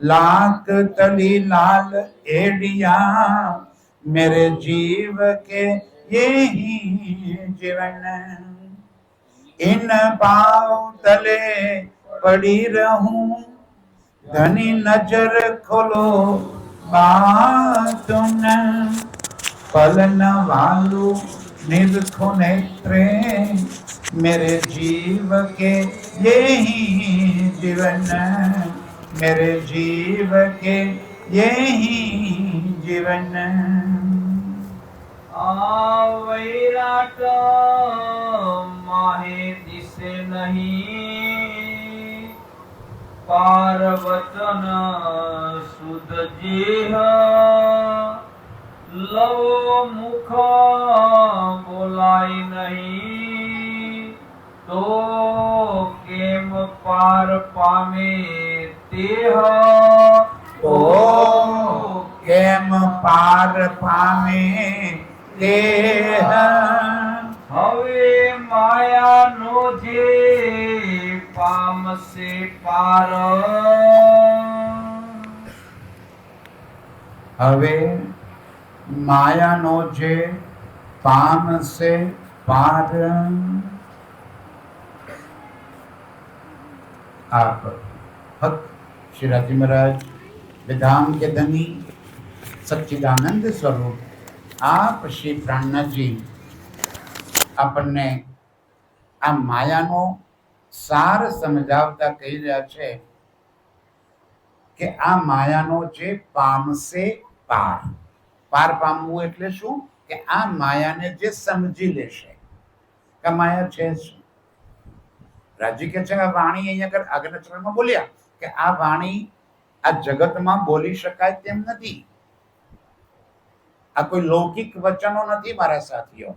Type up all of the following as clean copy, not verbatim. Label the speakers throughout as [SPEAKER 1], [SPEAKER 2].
[SPEAKER 1] लाख तली लाल एडिया मेरे जीव के ये ही जीवन। इन पाँव तले पड़ी रहूं धनी नजर खोलो बातुन पलन वालू निरखो नेत्रे मेरे जीव के ये ही जीवन। मेरे जीव के ये ही जीवन।
[SPEAKER 2] वैराट माहे दिसे नहीं पार्वतन सुध जेह लव मुख बोलाई नहीं तो केम पार पामे तेह
[SPEAKER 1] ओ केम पार पामे देह।
[SPEAKER 2] हवे माया नो जे पाम से पार
[SPEAKER 1] हवे माया नो जे पाम से पार। आप भक्त श्री राजी महाराज विधान के धनी सच्चिदानंद स्वरूप आप श्री प्राणनाथ जी આપણને આ માયાનો સાર સમજાવતા કહી રહ્યા છે કે આ માયાનો જે પામશે પાર પાર પામવું એટલે શું કે આ માયાને જે સમજી લેશે કે માયા છે શું। રાજી કે છે આ વાણી અહીંયા આગળ આગળના ચરણમાં બોલ્યા કે આ વાણી આ જગતમાં બોલી શકાય તેમ નથી। આ કોઈ લૌકિક વચનો નથી મારા સાથીઓ,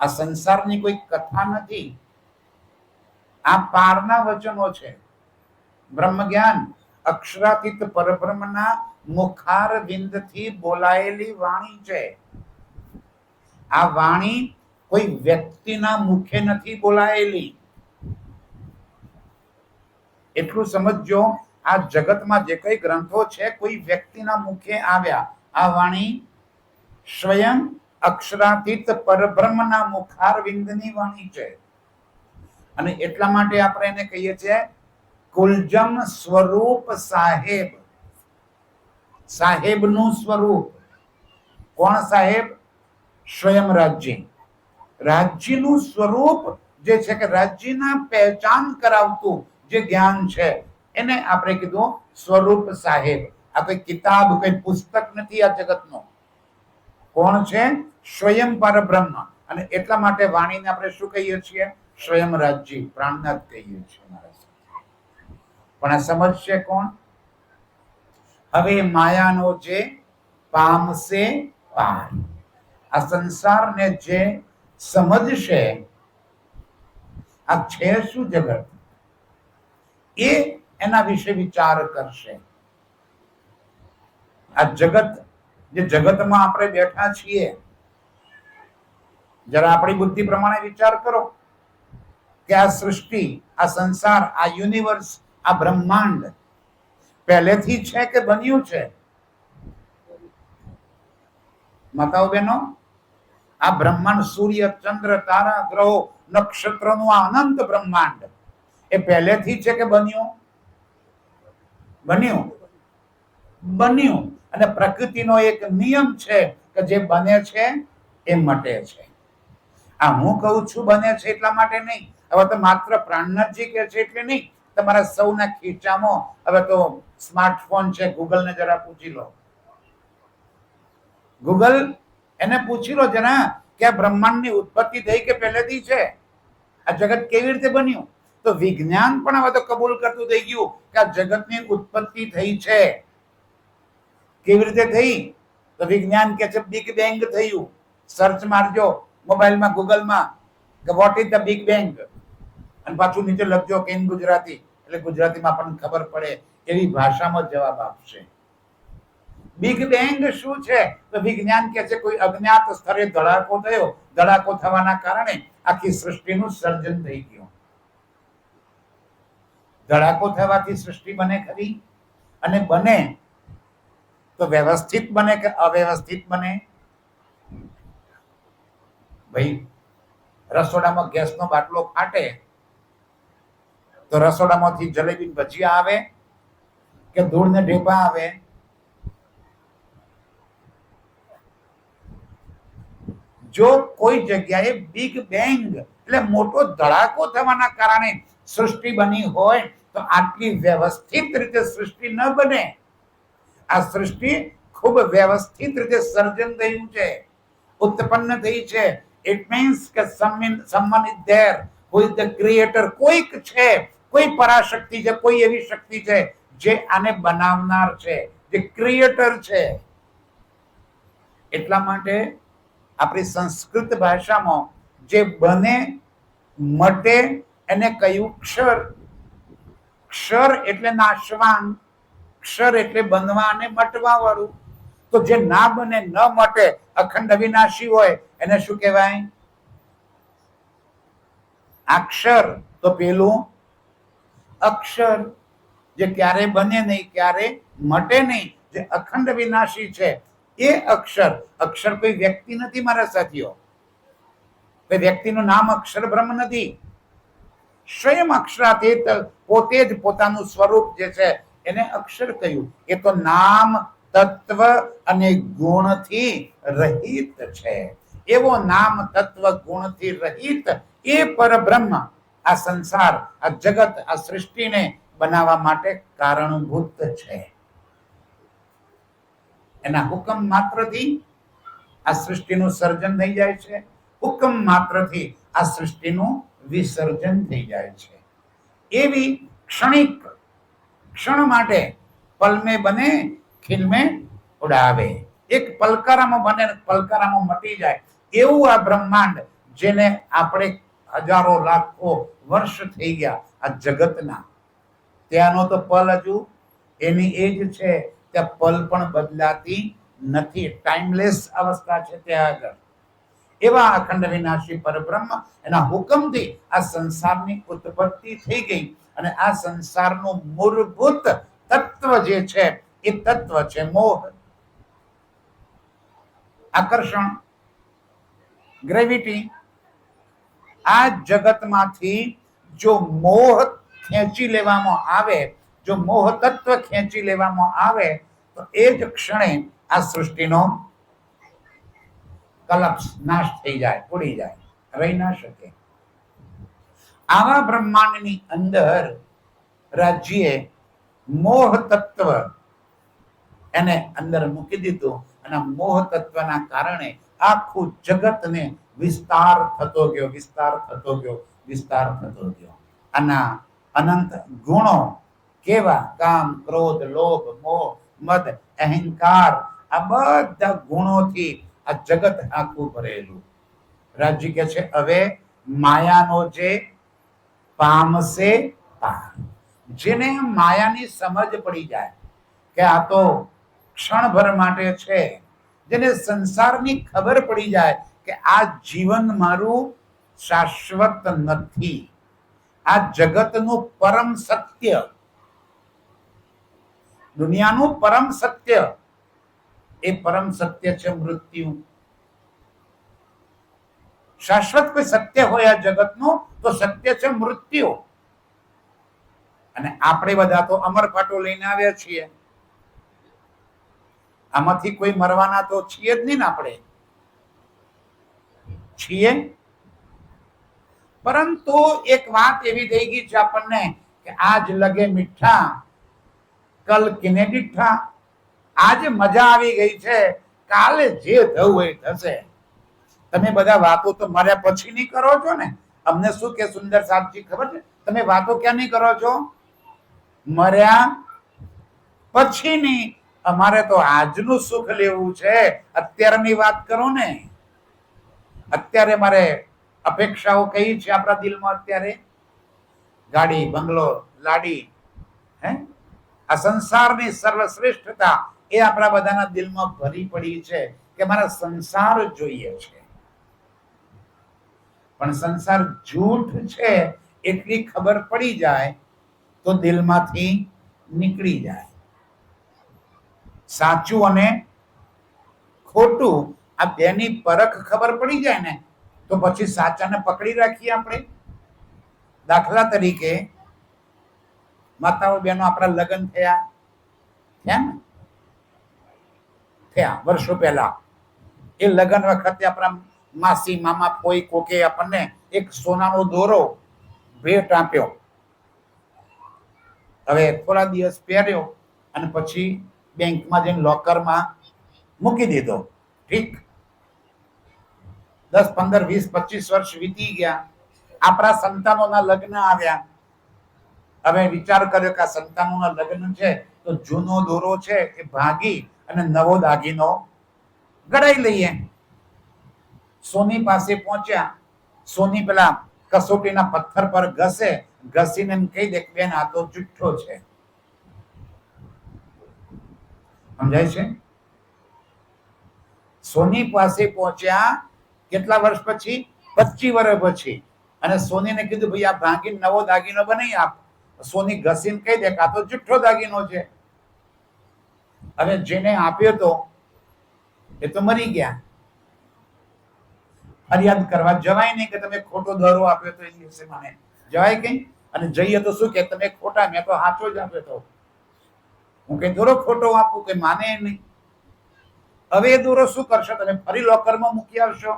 [SPEAKER 1] આ સંસારની કોઈ કથા નથી, આ પારના વચનો છે। બ્રહ્મ જ્ઞાન અક્ષરાતીત પરબ્રહ્મના મુખાર વિંદથી બોલાયેલી વાણી છે। આ વાણી કોઈ વ્યક્તિના મુખે નથી બોલાયેલી। એટલું સમજો, આ જગતમાં જે કઈ ગ્રંથો છે કોઈ વ્યક્તિના મુખે આવ્યા। આ વાણી સ્વયં અક્ષરાતીત પરબ્રહ્મના મુખાર વિંદની વાણી છે। અને એટલા માટે આપણે એને કહીએ છીએ કુલજમ સ્વરૂપ સાહેબ। સાહેબનું સ્વરૂપ કોણ સાહેબ? સ્વયં રાજ્ય। રાજ્યનું સ્વરૂપ જે છે કે રાજ્યના પહેચાન કરાવતું જે જ્ઞાન છે એને આપણે કીધું સ્વરૂપ સાહેબ। આ કોઈ કિતાબ કોઈ પુસ્તક નથી આ જગતનો। કોણ છે? સ્વયં પરબ્રહ્મ। અને એટલા માટે વાણીને આપણે શું કહીએ છીએ? સ્વયં રાજ્ય પ્રાણનાથ કહીએ છીએ। પણ આ સમજશે કોણ? હવે માયાનો જે પામશે પાર, આ સંસારને જે સમજશે આ છે શું જગત એ એના વિશે વિચાર કરશે। આ જગત જે જગતમાં આપણે બેઠા છીએ, જરા આપણી બુદ્ધિ પ્રમાણે વિચાર કરો કે આ સૃષ્ટિ, આ સંસાર, આ યુનિવર્સ, આ બ્રહ્માંડ પહેલેથી છે કે બન્યું છે? માતાઓ બહેનો, આ બ્રહ્માંડ સૂર્ય, ચંદ્ર, તારા, ગ્રહો, નક્ષત્રનું આ અનંત બ્રહ્માંડ એ પહેલેથી છે કે બન્યું? બન્યું બન્યું। અને પ્રકૃતિનો એક નિયમ છે કે જે બને છે એ મટે છે। આ હું કહું છું બને છે એટલા માટે નહીં, હવે તો માત્ર પ્રાણનાથજી કહે છે એટલે નહીં, તમારા સૌના ખીચામાં હવે તો સ્માર્ટફોન છે, ગૂગલને જરા પૂછી લો। ગૂગલ એને પૂછી લો જરા કે આ બ્રહ્માંડની ઉત્પત્તિ થઈ કે પહેલેથી છે? આ જગત કેવી રીતે બન્યું? તો વિજ્ઞાન પણ હવે તો કબૂલ કરતું થઈ ગયું કે આ જગતની ઉત્પત્તિ થઈ છે। કેવી રીતે થઈ? તો વિજ્ઞાન કે છે બિગ બેંગ થયું। સર્ચ મારજો મોબાઈલમાં, ગૂગલમાં કે what is the big bang, અને પાછું નીચે લખજો કે ઇન ગુજરાતી, એટલે ગુજરાતીમાં આપણને ખબર પડે એવી ભાષામાં જવાબ આપશે। બિગ બેંગ શું છે? તો વિજ્ઞાન કે છે કોઈ અજ્ઞાત સ્તરે ધડાકો થયો, ધડાકો થવાના કારણે આખી સૃષ્ટિનું સર્જન થઈ ગયું। ધડાકો થવાથી સૃષ્ટિ બને ખરી? અને બને તો વ્યવસ્થિત બને કે અવ્યવસ્થિત બને? ભાઈ, રસોડામાં ગેસનો બાટલો ફાટે તો રસોડામાંથી જલેબી ભજીયા આવે કે ધૂળ ને ઢેપા આવે? જો કોઈ જગ્યાએ બિગ બેંગ એટલે મોટો ધડાકો થવાના કારણે સૃષ્ટિ બની હોય તો આટલી વ્યવસ્થિત રીતે સૃષ્ટિ ન બને. આ સૃષ્ટિ ખૂબ વ્યવસ્થિત રીતે સર્જન થયું છે, ઉત્પન્ન થઈ છે. ઇટ મીન્સ કે someone is there who is the creator. કોઈક છે, કોઈ પરાશક્તિ છે, કોઈ એવી શક્તિ છે જે આને બનાવનાર છે, જે ક્રિએટર છે. એટલા માટે આપણી સંસ્કૃત ભાષામાં જે બને મટે એને કયું ક્ષર. ક્ષર એટલે નાશવાન, ક્ષર એટલે બનવા અને મટવા વાળું. તો જે ના બને, ન મટે, અખંડ અવિનાશી હોય એને શું કહેવાય? અક્ષર. તો પેલું અક્ષર જે ક્યારે બને નહીં, ક્યારે મટે નહીં, જે અખંડ વિનાશી છે એ અક્ષર. અક્ષર કોઈ વ્યક્તિ નથી મારા સાથીઓ, કોઈ વ્યક્તિનું નામ અક્ષર બ્રહ્મ નથી. સ્વયં અક્ષરાતીત પોતે જ પોતાનું સ્વરૂપ જે છે એને અક્ષર કહ્યું. એ તો નામ, તત્વ અને ગુણથી રહિત છે. એવો નામ, તત્વ, ગુણથી રહિત એ પરબ્રહ્મ આ સંસાર, આ જગત, આ સૃષ્ટિને બનાવવા માટે કારણભૂત છે. એના હુકમ માત્રથી આ સૃષ્ટિનું સર્જન થઈ જાય છે, હુકમ માત્રથી આ સૃષ્ટિનું વિસર્જન થઈ જાય છે. એવી ક્ષણિક, ક્ષણ માટે પલમે બને ખિલમે ઉડાવે. એક પલકારામાં બને, પલકારામાં મટી જાય એવું આ બ્રહ્માંડ, જેને આપણે હજારો લાખો વર્ષ થઈ ગયા આ જગતના, ત્યાંનો તો પલ હજુ એની એ જ છે. ત્યાં પલ પણ બદલાતી નથી, ટાઈમલેસ અવસ્થા છે ત્યાં આગળ. એવા અખંડ વિનાશી પરબ્રહ્મ, એના હુકમથી આ સંસારની ઉત્પત્તિ થઈ ગઈ. અને આ સંસારનું મૂળભૂત તત્વ જે છે એ તત્વ છે મોહ, આકર્ષણ, ગ્રેવિટી. આ જગતમાંથી જો મોહ ખેંચી લેવામાં આવે, જો મોહ તત્વ ખેંચી લેવામાં આવે તો એ જ ક્ષણે આ સૃષ્ટિનો કલપ્સ, નાશ થઈ જાય, ઉડી જાય, રહી ના શકે. આવા બ્રહ્માંડની અંદર રાજ્યે મોહ તત્વ એને અંદર મૂકી દીધું અને મોહ તત્વના કારણે આખું જગતને વિસ્તાર થતો ગયો, વિસ્તાર થતો ગયો, વિસ્તાર થતો ગયો. આના અનંત ગુણો કેવા? કામ, ક્રોધ, લોભ, મોહ, મદ, અહંકાર, આ બધા ગુણોથી આ જગત આખું ભરેલું. રાજ્ય કે છે હવે માયાનો જે પામશે પાર. જેને માયાની સમજ પડી જાય કે આ તો ક્ષણભર માટે છે, જેને સંસારની ખબર પડી જાય કે આ જીવન મારું શાશ્વત નથી, આ જગતનું પરમ સત્ય, દુનિયાનું પરમ સત્ય, એ પરમ સત્ય છે મૃત્યુ. શાશ્વત કોઈ સત્ય હોય આ જગતનું તો સત્ય છે મૃત્યુ. અને આપણે બધા તો અમર પાટો લઈને આવ્યા છીએ, આમાંથી કોઈ મરવાના તો છીએ જ નહીં ને. આપણે છીએ, પરંતુ એક વાત એવી થઈ ગઈ છે આપણને કે આજ લગે મીઠા કલ કિને ડીઠા. આજે મજા આવી ગઈ છે, કાલે જે થવું એ થશે. તમે બધા વાતો તો મર્યા પછી નહીં કરો છો ને. અમને શું કે સુંદર સાહેબજી ખબર છે, તમે વાતો ક્યાં નહીં કરો છો? મર્યા પછી નહીં. અમારે તો આજનું સુખ લેવું છે, અત્યારની વાત કરો ને. અત્યારે મારે અપેક્ષાઓ કઈ છે આપણા દિલમાં અત્યારે? ગાડી, બંગલો, લાડી, હે, આ સંસારની સર્વશ્રેષ્ઠતા એ આપણા બધાના દિલમાં ભરી પડી છે કે મારા સંસાર જોઈએ છે. પણ સંસાર જૂઠ છે એટલી ખબર પડી જાય તો દિલમાંથી નીકળી જાય. સાચું અને ખોટું આ બેની પરખ ખબર પડી જાય ને તો પછી સાચાને પકડી રાખીએ આપણે. દાખલા તરીકે માતાઓ બહેનો આપણા લગ્ન થયા ને થયા વર્ષો પહેલા. એ લગ્ન વખતે આપણા માસી મામા ફોઈ કોકે આપણને એક સોનાનો દોરો ભેટ આપ્યો. હવે થોડા દિવસ પહેર્યો અને પછી બેંકમાં જઈને લોકરમાં મૂકી દીધો. ઠીક, 10, 15, 20, 25 વર્ષ વીતી ગયા. આપણા સંતાનોના લગ્ન આવ્યા. હવે વિચાર કર્યો કે આ સંતાનોના લગ્ન છે તો જૂનો દોરો છે એ ભાગી અને નવો દાગીનો ગળાઈ લઈએ. સોની પાસે પહોંચ્યા. સોની પેલા કસોટીના પથ્થર પર ઘસીને એમ કહી દે કે બેન આ તો જુઠ્ઠો છે. સમજાય છે? સોની પાસે પહોંચ્યા કેટલા વર્ષ પછી? 25 વર્ષ પછી. અને સોનીને કીધું ભાઈ આ ભાંગીને નવો દાગીનો બનાવી આપ. સોની ઘસીને કહી દે કે આ તો જુઠ્ઠો દાગીનો છે. હવે જેને આપ્યો તો એ તો મરી ગયા. ફરિયાદ કરવા જવાય નહીં કે તમે ખોટો દરો આપ્યો તો એ દિવસે મને. જવાય કઈ? અને જઈએ તો શું કે તમે ખોટા, મેં તો સાચો જ આપ્યો તો. હું કઈ દોરો ખોટો આપું કે માને નહીં. હવે એ દોરો શું કરશો તમે? ફરી લોકરમાં મૂકી આવશો?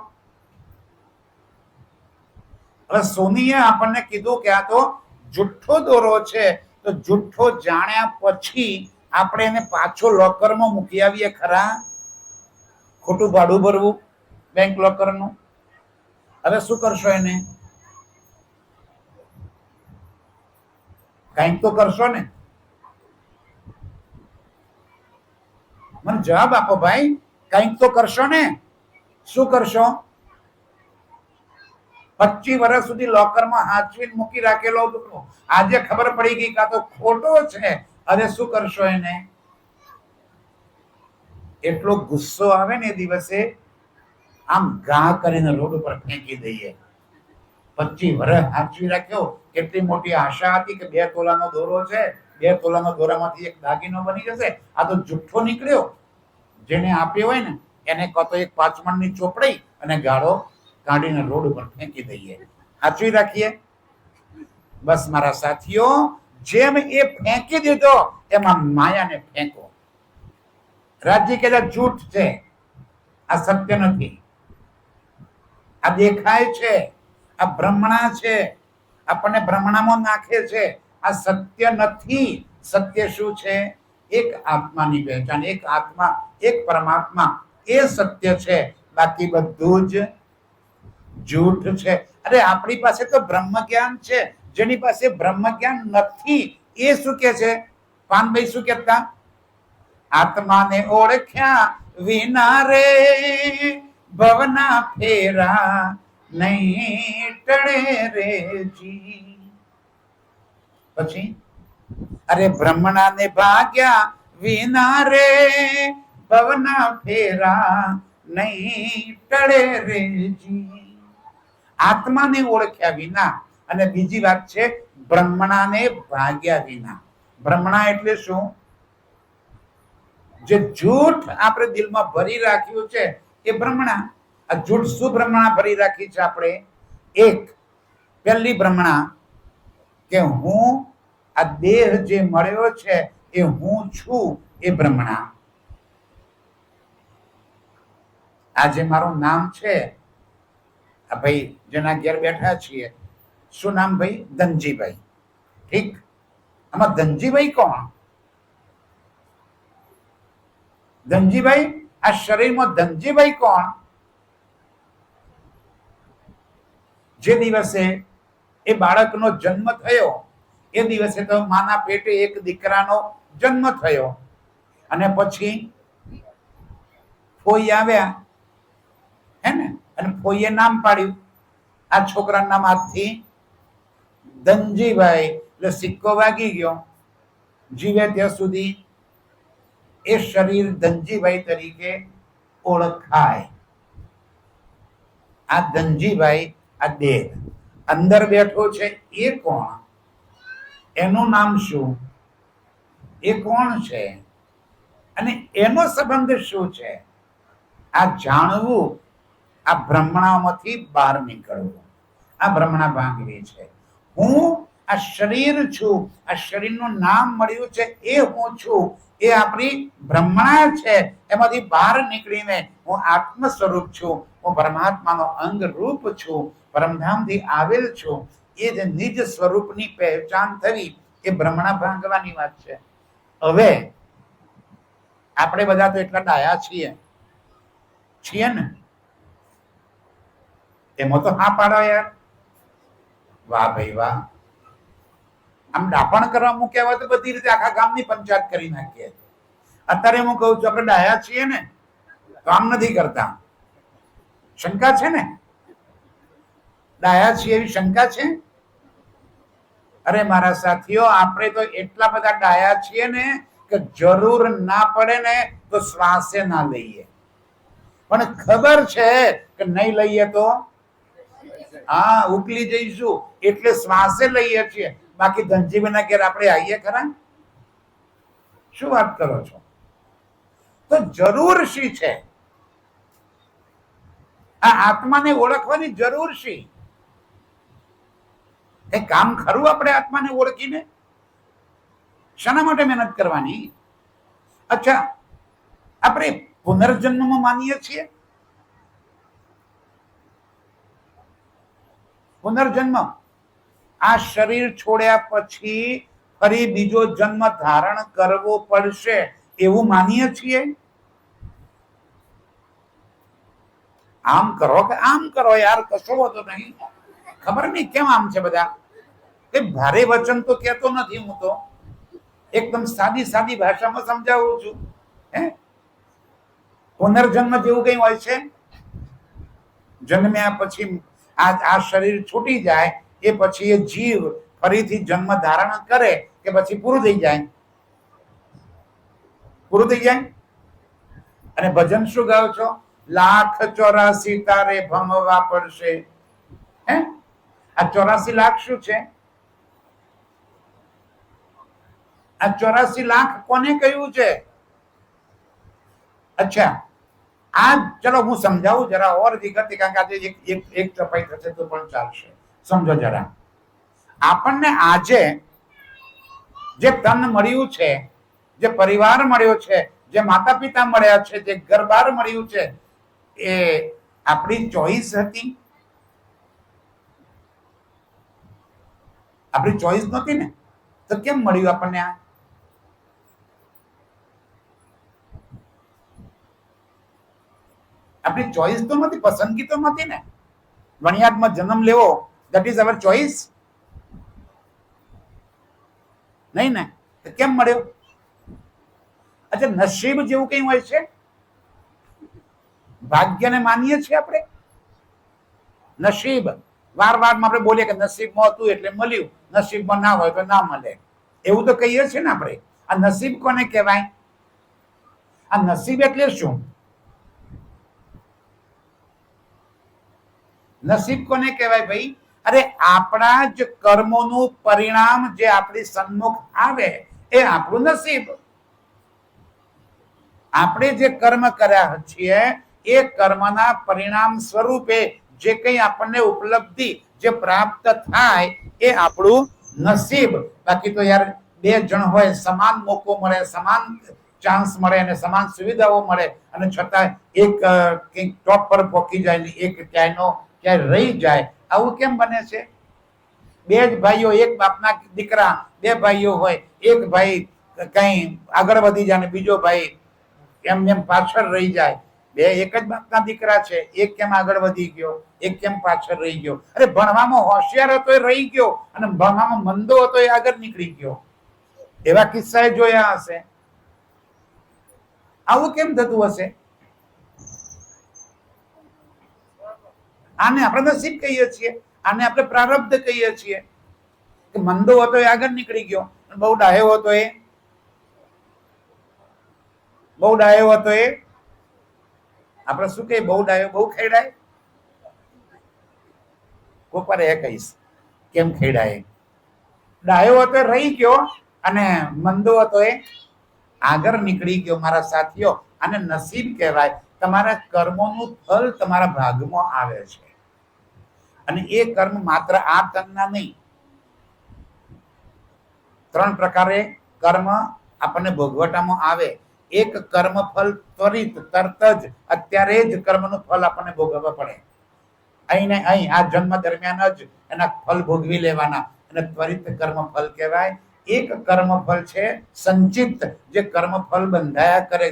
[SPEAKER 1] હવે સોનીએ આપણને કીધું કે આ તો જુઠ્ઠો દોરો છે. તો જુઠ્ઠો જાણ્યા પછી આપણે એને પાછો લોકરમાં મૂકી આવીએ ખરા? ખોટું ભાડું ભરવું બેંક લોકરનું. હવે શું કરશો એને? કંઈક તો કરશો ને. મને જવાબ આપો ભાઈ, કંઈક તો કરશો ને. શું કરશો? 25 વર્ષ સુધી લોકરમાં હાચવીને મૂકી રાખેલો દોરો આજે ખબર પડી ગઈ કે આ તો ખોટો છે. હવે શું કરશો એને? એટલો ગુસ્સો આવે ને એ દિવસે આમ ઘા કરીને રોડ ઉપર ફેંકી દઈએ. 25 વર્ષ હાચવી રાખ્યો. કેટલી મોટી આશા હતી કે 2 તોલાનો દોરો છે, 2 તોલાનો દોરામાંથી એક દાગીનો બની જશે. આ તો જુઠ્ઠો નીકળ્યો. જેને આપ્યો હોય ને એને કાં તો એક 5 મણની ચોપડી અને ગાળો કાઢીને રોડ ઉપર ફેંકી દઈએ. હાચવી રાખીએ. બસ મારા સાથીઓ, જેમ એ ફેંકી દીધો એમાં માયાને ફેંકો. રાજ્ય કહેતા જૂઠ છે, આ સત્ય નથી. આ દેખાય છે, આ ભ્રમણા છે, આપણને ભ્રમણામાં નાખે છે. આ સત્ય નથી. સત્ય શું છે? એક આત્માની પહેચાન, એક આત્મા, એક પરમાત્મા, એ સત્ય છે. બાકી બધું જ જૂઠ છે. અરે આપણી પાસે તો બ્રહ્મ જ્ઞાન છે. જેની પાસે બ્રહ્મ જ્ઞાન નથી એ શું કે છે? પાનભાઈ શું કહેતા? આત્માને ઓળખ્યા વિના રે ભવના ફેરા નહીં ટળે રે જી. પછી અરે બ્રહ્મણાને ભાગ્યા વિના રે ભવના ફેરા નહીં ટળે રે જી. આત્માને ઓળખ્યા વિના. અને બીજી વાત છે બ્રહ્મણાને ભાગ્યા વિના. બ્રહ્મણા એટલે શું? જે જૂઠ આપણે દિલમાં ભરી રાખ્યું છે એ બ્રહ્મણા. આ જૂઠ શું બ્રહ્મણા ભરી રાખી છે આપણે? એક પહેલી બ્રહ્મણા કે હું આ દેહ જે મળ્યો છે એ હું છું, એ બ્રહ્મણા. આ જે મારું નામ છે, આ ભાઈ જેના ઘેર બેઠા છીએ, શું નામ ભાઈ? ધનજીભાઈ. ઠીક, આમાં ધનજીભાઈ કોણ? ધનજીભાઈ, આ શરીરમાં ધનજીભાઈ કોણ? જે દિવસે એ બાળકનો જન્મ થયો એ દિવસે તો માના પેટે એક દીકરાનો જન્મ થયો. અને પછી ફોઈ આવ્યા, હે ને? અને ફોઈએ નામ પાડ્યું. આ છોકરાના નામ આજથી ધનજીભાઈ. એટલે સિક્કો વાગી ગયો. જીવે ત્યાં સુધી એ શરીર ધનજીભાઈ તરીકે ઓળખાય. આ ધનજીભાઈ, આ દેહ અંદર બેઠો છે એ કોણ? એનું નામ શું? એ કોણ છે? અને એનો સંબંધ શું છે? આ જાણવું, આ ભ્રમણામાંથી બહાર નીકળવું, આ ભ્રમણા ભાંગવી છે. હું આ શરીર છું, આ શરીરનું નામ મળ્યું છે એ હું છું, એ આપણી ભ્રમણા છે. એમાંથી બહાર નીકળીને હું આત્મ સ્વરૂપ છું, હું પરમાત્માનો અંગ રૂપ છું, પરમધામથી આવેલ છું. એ જે નિજ સ્વરૂપની પહેચાન થવી એ ભ્રમણા ભાંગવાની વાત છે. હવે આપણે બધા તો એટલા ડાયા છીએ ને, એમાં તો હા પાડો યાર. વાહ ભાઈ વાહ. આમ ડાપણ કરવા મૂક્યા હોય તો બધી રીતે આખા ગામની પંચાયત કરી નાખીએ. અત્યારે હું કહું છું આપણે ડાયા છીએ ને, કામ નથી કરતા. શંકા છે ને? ડાયા છીએ એવી શંકા છે? અરે મારા સાથીઓ, આપણે તો એટલા બધા ડાયા છીએ ને કે જરૂર ના પડે ને તો શ્વાસે ના લઈએ. પણ ખબર છે કે નહીં લઈએ તો હા ઉકલી જઈશું, એટલે શ્વાસે લઈએ છીએ. બાકી ધનજીબેનના ઘેર આપણે આવીએ ખરા? શું વાત કરો છો? તો જરૂર શી છે? આ આત્માને ઓળખવાની જરૂર શી? એ કામ ખરું આપણે આત્માને ઓળખીને? શાના માટે મહેનત કરવાની? અચ્છા, આપણે પુનર્જન્મમાં માનીએ છીએ? પુનર્જન્મ, આ શરીર છોડ્યા પછી ફરી બીજો જન્મ ધારણ કરવો પડશે એવું માનીએ છીએ? આમ કરો કે આમ કરો યાર, કશો હોતો નહીં. ખબર નહીં કેમ આમ છે બધા. એ ભારે વચન તો કહેતો નથી, હું તો એકદમ સાદી સાદી ભાષામાં સમજાવું છું. હે, પુનર્જન્મ જેવું કઈ હોય છે? જન્મ્યા પછી આ શરીર છૂટી જાય એ પછી એ જીવ ફરીથી જન્મ ધારણ કરે કે પછી પૂરું થઈ જાય? પૂરું થઈ જાય. અને ભજન શું ગાઓ છો? 1,84 તારે ભમવા પડશે. હે, આ 84 લાખ શું છે? આ 84 લાખ કોને કહ્યું છે? અચ્છા, આ ચલો હું સમજાવું જરા ઓર વિગતે, કારણ કે આજે એક ચપાઈ થશે તો પણ ચાલશે. સમજો જરા. આપણને આજે જે તન મળ્યું છે, જે પરિવાર મળ્યો છે, જે માતા પિતા મળ્યા છે, જે ઘર-બાર મળ્યું છે, એ આપણી ચોઈસ હતી? આપણી ચોઈસ નહોતી ને, તો કેમ મળ્યું આપણને આ? આપણી ચોઈસ તો નથી, પસંદગી તો નથી ને. વણિયાદમાં જન્મ લેવો, ધેટ ઇઝ અવર ચોઈસ નહીં ને? તો કેમ મળ્યો? અચ્છા, નસીબ જેવું કઈ હોય છે? ભાગ્યને માનીએ છીએ આપણે? નસીબ વારમાં આપણે બોલીએ કે નસીબમાં હતું એટલે મળ્યું, નસીબમાં ના હોય તો ના મળે, એવું તો કહીએ છીએ ને આપણે. આ નસીબ કોને કહેવાય? આ નસીબ એટલે શું? નસીબ કોને કહેવાય ભાઈ? અરે આપણા જ કર્મોનું પરિણામ જે આપણી સન્મુખ આવે એ આપણું નસીબ. આપણે જે કર્મ કર્યા છીએ એ કર્મના પરિણામ સ્વરૂપે જે કંઈ આપણને ઉપલબ્ધિ જે પ્રાપ્ત થાય એ આપણું નસીબ. બાકી તો યાર બે જણ હોય, સમાન મોકો મળે, સમાન ચાન્સ મળે અને સમાન સુવિધાઓ મળે, અને છતાં એક કંઈક ટોપ પર પહોંચી જાય ને એક ક્યાંય રહી જાય. આવું કેમ બને છે? બે જ ભાઈઓ, એક બાપના દીકરા, બે ભાઈઓ હોય, એક ભાઈ કઈ આગળ વધી જાય ને બીજો ભાઈ એમ પાછળ રહી જાય. બે એક જ બાપના દીકરા છે, એક કેમ આગળ વધી ગયો, એક કેમ પાછળ રહી ગયો? અરે ભણવામાં હોશિયાર હતો એ રહી ગયો, અને ભણવામાં મંદો હતો એ આગળ નીકળી ગયો. એવા કિસ્સા જોયા હશે. આવું કેમ થતું હશે? આને આપણે નસીબ કહીએ છીએ, આને આપણે પ્રારબ્ધ કહીએ છીએ. કે મંદો હતો એ આગળ નીકળી ગયો, બહુ ડાયો હતો એ આપણે શું કહીએ? બહુ ડાયો, બહુ ખેડાય. કોક વાર એ કહીશ કેમ ખેડાય. ડાયો હતો રહી ગયો, અને મંદો હતો એ આગળ નીકળી ગયો મારા સાથીઓ. આને નસીબ કહેવાય. તમારા કર્મોનું ફળ તમારા ભાગમાં આવે છે, અને એ કર્મ માત્ર આ તનના નહીં, 3 પ્રકારે કર્મ આપણને ભોગવટામાં આવે. એક કર્મ ફળ ત્વરિત, તરત જ અત્યારે જ કર્મનું ફળ આપણને ભોગવવા પડે. અહીં ને અહીં આ જન્મ દરમિયાન જ એના ફળ ભોગવી લેવાના, અને ત્વરિત કર્મ ફળ કહેવાય. એક કર્મ ફળ છે સંચિત, જે કર્મ ફળ બંધાયા કરે,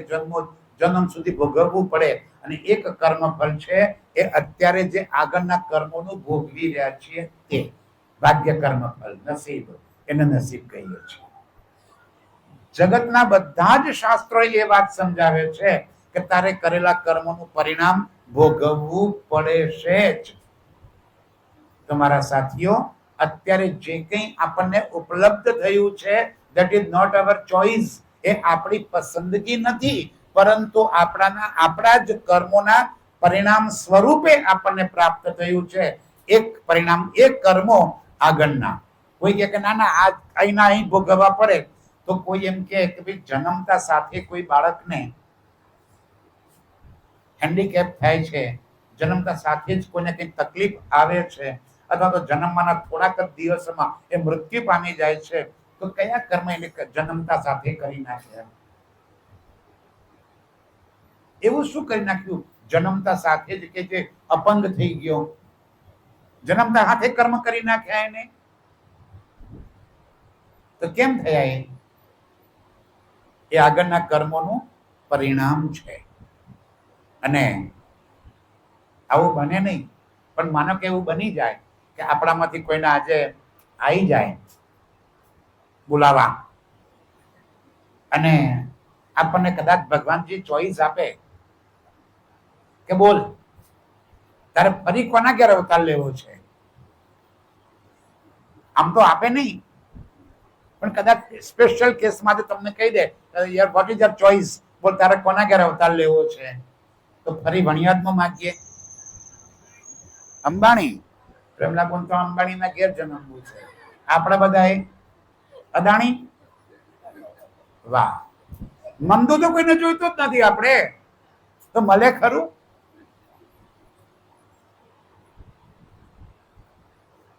[SPEAKER 1] જન્મ સુધી ભોગવવું પડે. અને એક કર્મ ફળ છે એ અત્યારે જે આગળના કર્મોનું ભોગવી રહ્યા છીએ તે ભાગ્ય કર્મ ફળ, નસીબ. એને નસીબ કહીએ છીએ. જગતના બધા જ શાસ્ત્રો એ વાત સમજાવે છે કે તારે કરેલા કર્મોનું પરિણામ ભોગવવું પડે છે જ. તમારા સાથીઓ, અત્યારે જે કંઈ આપણને ઉપલબ્ધ થયું છે, that is not our choice. એ આપણી પસંદગી નથી, પરંતુ આપણા જ કર્મોના પરિણામ સ્વરૂપે આપણને પ્રાપ્ત થયું છે. એક પરિણામ, એક કર્મો આગળના. કોઈ કે ના ના આ અહીંના અહીં ભોગવવા પડે, તો કોઈ એમ કે ભાઈ જન્મતા સાથે કોઈ બાળકને હેન્ડીકેપ થાય છે, જન્મતા સાથે જ કોઈને કંઈ તકલીફ આવે છે, અથવા તો જન્મવાના થોડાક જ દિવસમાં એ મૃત્યુ પામી જાય છે, તો કયા કર્મ એને જન્મતા સાથે કરી નાખ્યા? એવું શું કરી નાખ્યું જન્મતા સાથે જ કે જે અપંગ થઈ ગયો? જન્મતા હાથે કર્મ કરી નાખ્યા એને, તો કેમ થયા? એ આગળના કર્મોનું પરિણામ છે. અને આવું બને નહીં, પણ માનો કે એવું બની જાય કે આપણામાંથી કોઈને આજે આવી જાય બોલાવા, અને આપણને કદાચ ભગવાનજી ચોઈસ આપે કે બોલ તારે ફરી કોના ઘેર અવતાર લેવો છે. આમ તો આપે નહીં, પણ કદાચ સ્પેશિયલ કેસમાં તમને કહી દે યાર વોટ ઇઝ યોર ચોઈસ, બોલ તારે કોના ઘેર અવતાર લેવો છે. તો ફરી વણિયાદમાં માગીએ અંબાણી, પ્રેમલાબોન તો અંબાણીના ઘેર જન્મવું છે. આપણે બધા અદાણી. વાહ, મંદુ તો કોઈને જોઈતો જ નથી. આપણે તો મળે ખરું?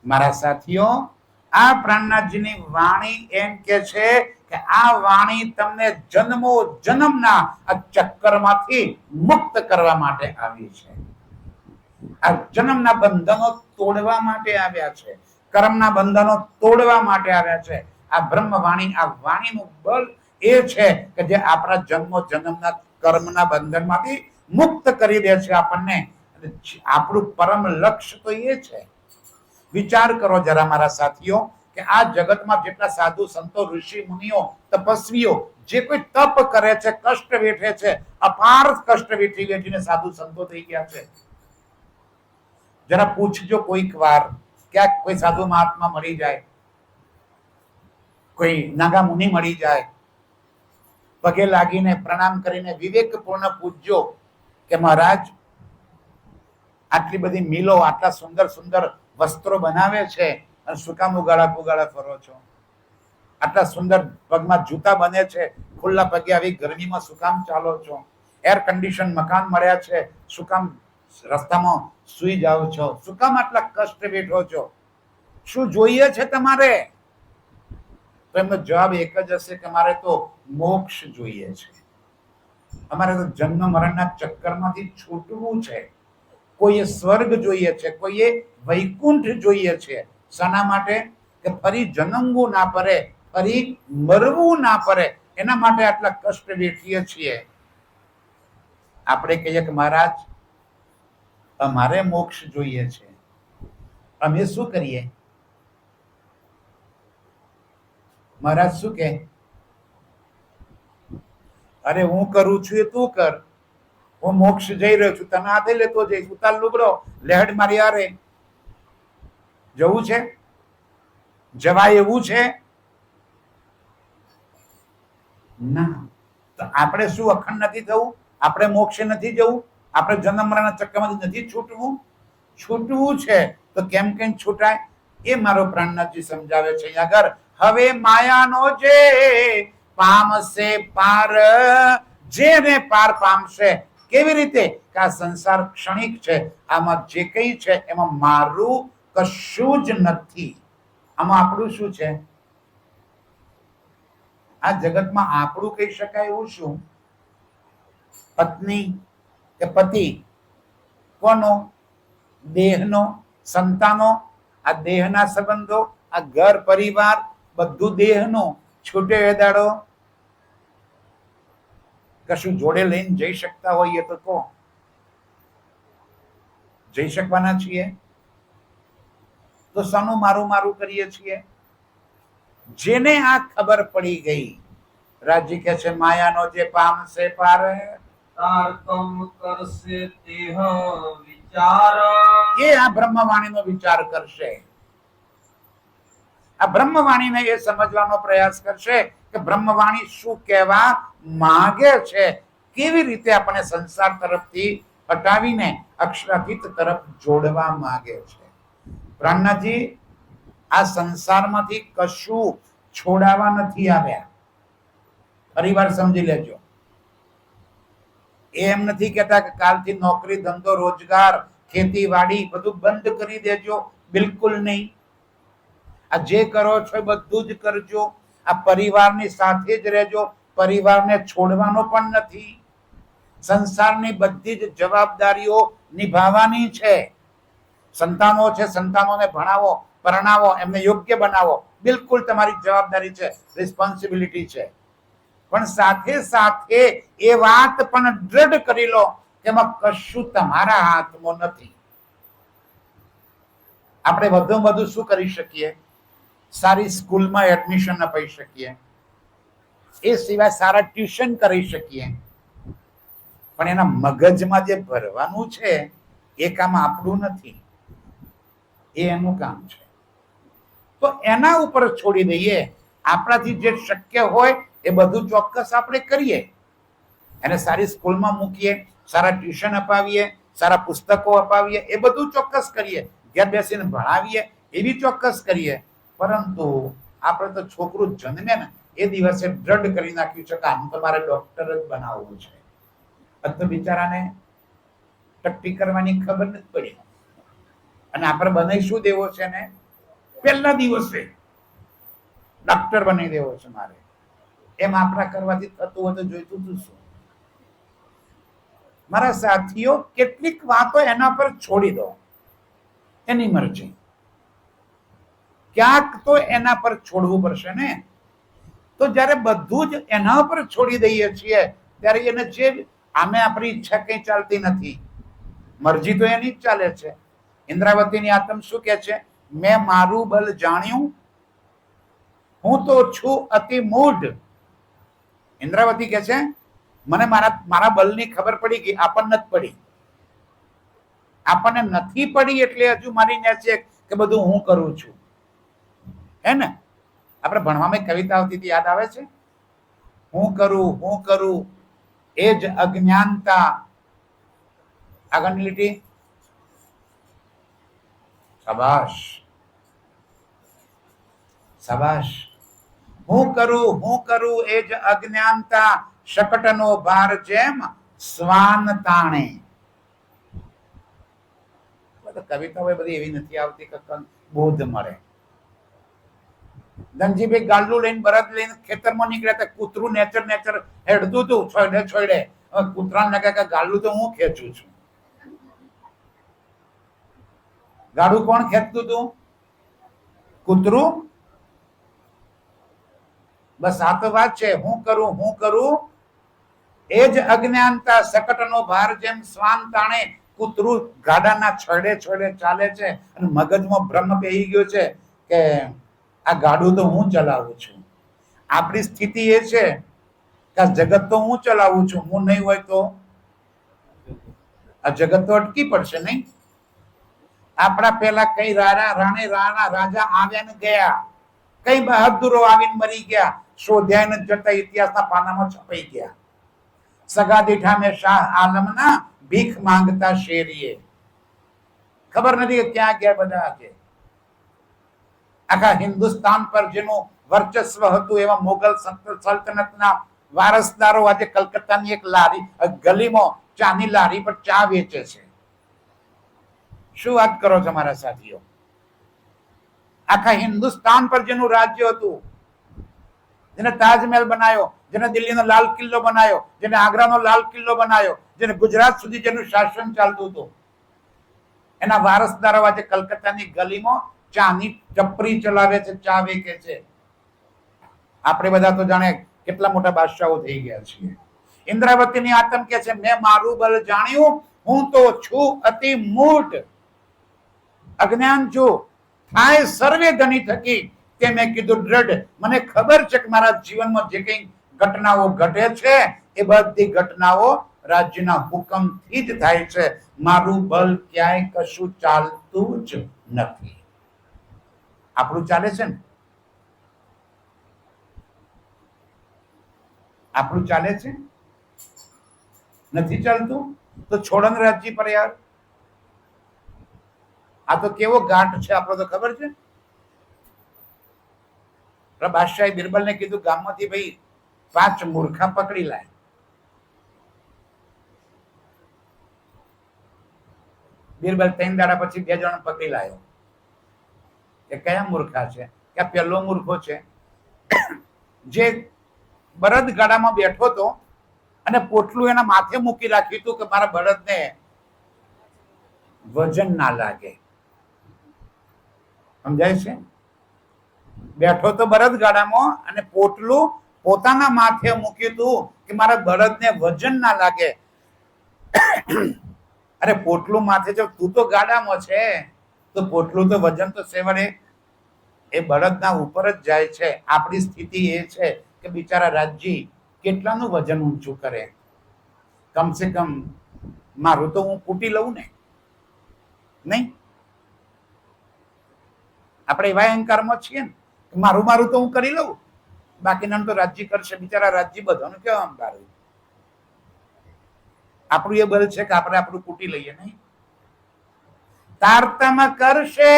[SPEAKER 1] મારા સાથીઓ, આ પ્રાણનાથજીની વાણી એમ કે છે કે આ વાણી તમને જન્મો જન્મના આ ચક્કરમાંથી મુક્ત કરવા માટે આવી છે. આ જન્મના બંધનો તોડવા માટે આવ્યા છે, કર્મના બંધનો તોડવા માટે આવ્યા છે. આ બ્રહ્મ વાણી, આ વાણીનું બળ એ છે કે જે આપણા જન્મો જન્મના કર્મના બંધનમાંથી મુક્ત કરી દે છે આપણને. આપણું પરમ લક્ષ્ય તો એ છે. વિચાર કરો જરા મારા સાથીઓ કે આ જગતમાં જેટલા સાધુ સંતો, ઋષિ મુનિઓ, તપસ્વીઓ જે કોઈ તપ કરે છે, કષ્ટ વેઠે છે, અપાર કષ્ટ વેઠીને સાધુ સંતો થઈ ગયા છે. જરા પૂછજો કોઈક વાર, ક્યાંક કોઈ સાધુ મહાત્મા મળી જાય, કોઈ નાગા મુનિ મળી જાય, પગે લાગીને પ્રણામ કરીને વિવેકપૂર્ણ પૂછજો કે મહારાજ આટલી બધી મિલો, આટલા સુંદર સુંદર વસ્ત્રો બનાવે છે, અને શું કામ ઉગાડા પુગાડા ફરો છો? આટલા સુંદર પગમાં જૂતા બને છે, ખુલ્લા પગે આવી ગરમીમાં શું કામ ચાલો છો? એર કન્ડિશન મકાન મળ્યા છે, શું કામ રસ્તામાં સુઈ જાઓ છો? શું કામ આટલા કષ્ટ વેઠો છો? શું જોઈએ છે તમારે? તો એમનો જવાબ એક જ હશે કે અમારે તો મોક્ષ જોઈએ છે, અમારે તો જન્મ મરણના ચક્કરમાંથી છૂટવું છે. કોઈએ સ્વર્ગ જોઈએ છે, કોઈએ વૈકુંઠ જોઈએ છે. શાના માટે? કે ફરી જન્મવું ના પડે, ફરી મરવું ના પડે. એના માટે આટલા કષ્ટ વેઠીએ છીએ. આપણે કહીએ કે મહારાજ અમારે મોક્ષ જોઈએ છે, અમે શું કરીએ? મહારાજ શું કે? અરે હું કરું છું એ તું કર, હું મોક્ષ જઈ રહ્યો છું, તને હાથે લેતો જઈશ, ઉતાર લુગડો, લેહડ મારી હારે. જવું છે? જવાય એવું છે? ના. તો આપણે શું અખંડ નથી થવું? આપણે મોક્ષે નથી જવું? આપણે જન્મ મરણના ચક્કરમાંથી નથી છૂટવું? છૂટવું છે. તો કેમ કેમ છૂટાય? એ મારો પ્રાણનાથજી સમજાવે છે આગળ. હવે માયાનો જે પામશે પાર, જેને પાર પામશે. કેવી રીતે? કે આ સંસાર ક્ષણિક છે, આમાં જે કંઈ છે એમાં મારું કશું જ નથી. આમાં આપણું શું છે? આ જગતમાં આપણું કહી શકાય એવું શું? પત્ની કે પતિ? કોનો? દેહનો, સંતાનો, આ દેહના સંબંધો, આ ઘર પરિવાર બધું દેહનું. છૂટે એ દાડો કશું જોડે લઈને જઈ શકતા હોઈએ તો કહો, જઈ શકવાના છીએ? તો શાનું મારું મારું કરીએ છીએ? જેને આ ખબર પડી ગઈ, રાજી કે છે માયાનો જે પામશે પાર,
[SPEAKER 2] તારતમ કરશે દેહ વિચાર,
[SPEAKER 1] એ આ બ્રહ્મવાણીનો વિચાર કરશે. આ બ્રહ્મવાણીને એ સમજવાનો પ્રયાસ કરશે કે બ્રહ્મવાણી શું કહેવા માંગે છે, કેવી રીતે આપણને સંસાર તરફથી હટાવીને અક્ષરાતીત તરફ જોડવા માંગે છે. પ્રાણનાથજી, આ સંસારમાંથી કશું છોડાવા નથી આવ્યા. ફરીવાર સમજી લેજો. એમ નથી કહેતા કે કાલથી નોકરી ધંધો રોજગાર ખેતીવાડી બધું બંધ કરી દેજો. બિલકુલ નહીં. આ જે કરો છો એ બધું જ કરજો. આ પરિવારની સાથે જ રહેજો. પરિવારને છોડવાનો પણ નથી. સંસારની બધી જ જવાબદારીઓ નિભાવવાની છે. સંતાનો છે, સંતાનોને ભણાવો, પરણાવો, એમને યોગ્ય બનાવો, બિલકુલ તમારી જવાબદારી છે, રિસ્પોન્સિબિલિટી છે. પણ સાથે સાથે એ વાત પણ દ્રઢ કરી લો કે એમાં કશું તમારા હાથમાં નથી. આપણે વધુમાં વધુ શું કરી શકીએ? સારી સ્કૂલમાં એડમિશન અપાઈ શકીએ, એ સિવાય સારા ટ્યુશન કરી શકીએ. પણ એના મગજમાં જે ભરવાનું છે એ કામ આપણું નથી, એ એનું કામ છે. તો એના ઉપર છોડી દઈએ. આપણાથી જે શક્ય હોય એ બધું ચોક્કસ આપણે કરીએ. એને સારી સ્કૂલમાં મૂકીએ, સારા ટ્યુશન અપાવીએ, સારા પુસ્તકો અપાવીએ, એ બધું ચોક્કસ કરીએ. ઘેર બેસીને ભણાવીએ, એ બી ચોક્કસ કરીએ. પરંતુ આપણે તો છોકરું જન્મે ને એ દિવસે દ્રઢ કરી નાખ્યું છે કે આમ તમારે ડોક્ટર જ બનાવવું છે. તો બિચારાને ટટ્ટી કરવાની ખબર નથી પડી, અને આપણે બનાવી શું દેવો છે ને? પહેલા દિવસે ડોક્ટર બનાવી દેવો છે મારે. એમ આપણા કરવાથી થતું હોય તો જોઈતું તું શું? મારા સાથીઓ, કેટલીક વાતો એના પર છોડી દો, એની મરજી. ક્યાંક તો એના પર છોડવું પડશે ને. તો જ્યારે બધું જ એના પર છોડી દઈએ છીએ ત્યારે એને જે આમે આપણી ઈચ્છા કઈ ચાલતી નથી, મરજી તો એની જ ચાલે છે. ઇન્દ્રાવતીની આત્મ શું કે છે? મેં મારું બલ જાણ્યું, હું તો છું અતિ મૂઢ. ઇન્દ્રાવતી કે છે મને મારા બલની ખબર પડી ગઈ, આપણને જ પડી. આપણને નથી પડી એટલે હજુ મારી ને છે કે બધું હું કરું છું, હે ને? આપણે ભણવામાં કવિતા આવતી હતી, યાદ આવે છે? હું કરું એ જ અજ્ઞાનતા. આગળની લીટી. શાબાશ, શાબાશ. હું કરું એ જ અજ્ઞાનતા, શકટનો ભાર જેમ શ્વાન તાણે. કવિતાઓ બધી એવી નથી આવતી કે બોધ મળે. ધનજીભાઈ ગાલ્લું લઈને બળદ લઈને ખેતરમાં નીકળ્યા હતા. કૂતરું નેચર હેડતું હતું છોડે. કૂતરાને લાગે કે ગાલ્લું તો હું ખેંચું છું. ગાડું કોણ ખેંચતું હતું? કૂતરું. બસ આ તો વાત છે. હું કરું એ જ અજ્ઞાનતા, શકટનો ભાર જેમ શ્વાન તાણે. કૂતરું ગાડાના છોડે ચાલે છે અને મગજમાં ભ્રમ બેહી ગયો છે કે આ ગાડું તો હું ચલાવું છું. આપણી સ્થિતિ એ છે કે આ જગત તો હું ચલાવું છું, હું નહીં હોય તો આ જગત તો અટકી પડશે નહીં. આપણા પેલા કઈ રાજા આવ્યા ને ગયા, કઈ બહાદુરો આવીને મરી ગયા, શોધ્યા ને જતા ઇતિહાસના પાનામાં છપાઈ ગયા. સગા દીઠા મેં શાહ આલમના ભીખ માંગતા શેરીએ. ખબર નથી કે ક્યાં ગયા બધા. આખા હિન્દુસ્તાન પર જેનું વર્ચસ્વ હતું એવા મોગલ સલ્તનતના વારસદારો આજે કલકત્તાની એક ગલીમાં ચાની લારી પર ચા વેચે છે. શું વાત કરો છો મારા સાથીઓ? આખા હિન્દુસ્તાન પર જેનું રાજ્ય હતું, જેને તાજમહેલ બનાવ્યો, જેને દિલ્હીનો લાલ કિલ્લો બનાવ્યો, જેને આગ્રાનો લાલ કિલ્લો બનાવ્યો, જેને ગુજરાત સુધી જેનું શાસન ચાલતું હતું, એના વારસદારો આજે કલકત્તાની ગલીમાં ચાની ટપરી ચલાવે છે, ચા વેચે છે. આપણે બધા તો જાણે કેટલા મોટા બાદશાહો થઈ ગયા છીએ. ઇન્દ્રાવતીની આતમ કે છે, મેં મારું બળ જાણ્યું, હું તો છું અતિ મૂઢ, અજ્ઞાન છું, થાય સર્વે ધની થકી. તે મેં કીધું દ્રઢ, મને ખબર છે કે મારા જીવનમાં જે કઈ ઘટનાઓ ઘટે છે એ બધી ઘટનાઓ રાજ્યના હુકમથી જ થાય છે. મારું બળ ક્યાંય કશું ચાલતું જ નથી. આપણું ચાલે છે ને? આપણું ચાલે છે? નથી ચાલતું તો છોડન રાજ્ય પર યાર. આ તો કેવો ગાંઠ છે આપણો તો ખબર છે. બાદશાહે બિરબલને કીધું, ગામમાંથી ભાઈ 5 મૂર્ખા પકડી લાય. બિરબલ 3 દાડા પછી 2 જણ પકડી લાયો. એ કયા મૂર્ખા છે? કે પહેલો મૂર્ખો છે જે બળદ ગાડામાં બેઠો હતો અને પોટલું એના માથે મૂકી રાખ્યું હતું કે મારા બળદને વજન ના લાગે. સમજાય છે? બેઠો તો બળદ ગાડામાં અને પોટલું પોતાના માથે મૂક્યું હતું કે મારા બળદને વજન ના લાગે. અરે પોટલું માથે, જો તું તો ગાડામાં છે તો પોટલું તો વજન તો સેવડે એ બળદના ઉપર જ જાય છે. આપણી સ્થિતિ એ છે કે બિચારા રાજ્ય કેટલાનું વજન ઊંચું કરે. કમસે કમ મારું તો હું કૂટી લઉં ને, નહીં? આપણે એવા અહંકારમાં છીએ ને, મારું મારું તો હું કરી લઉં, બાકીના તો રાજ્ય કરશે. બિચારા રાજ્ય બધાનું કેવા અહંકાર. આપણું એ બળ છે કે આપણે આપણું કૂટી લઈએ, નહીં? તારતમ કરશે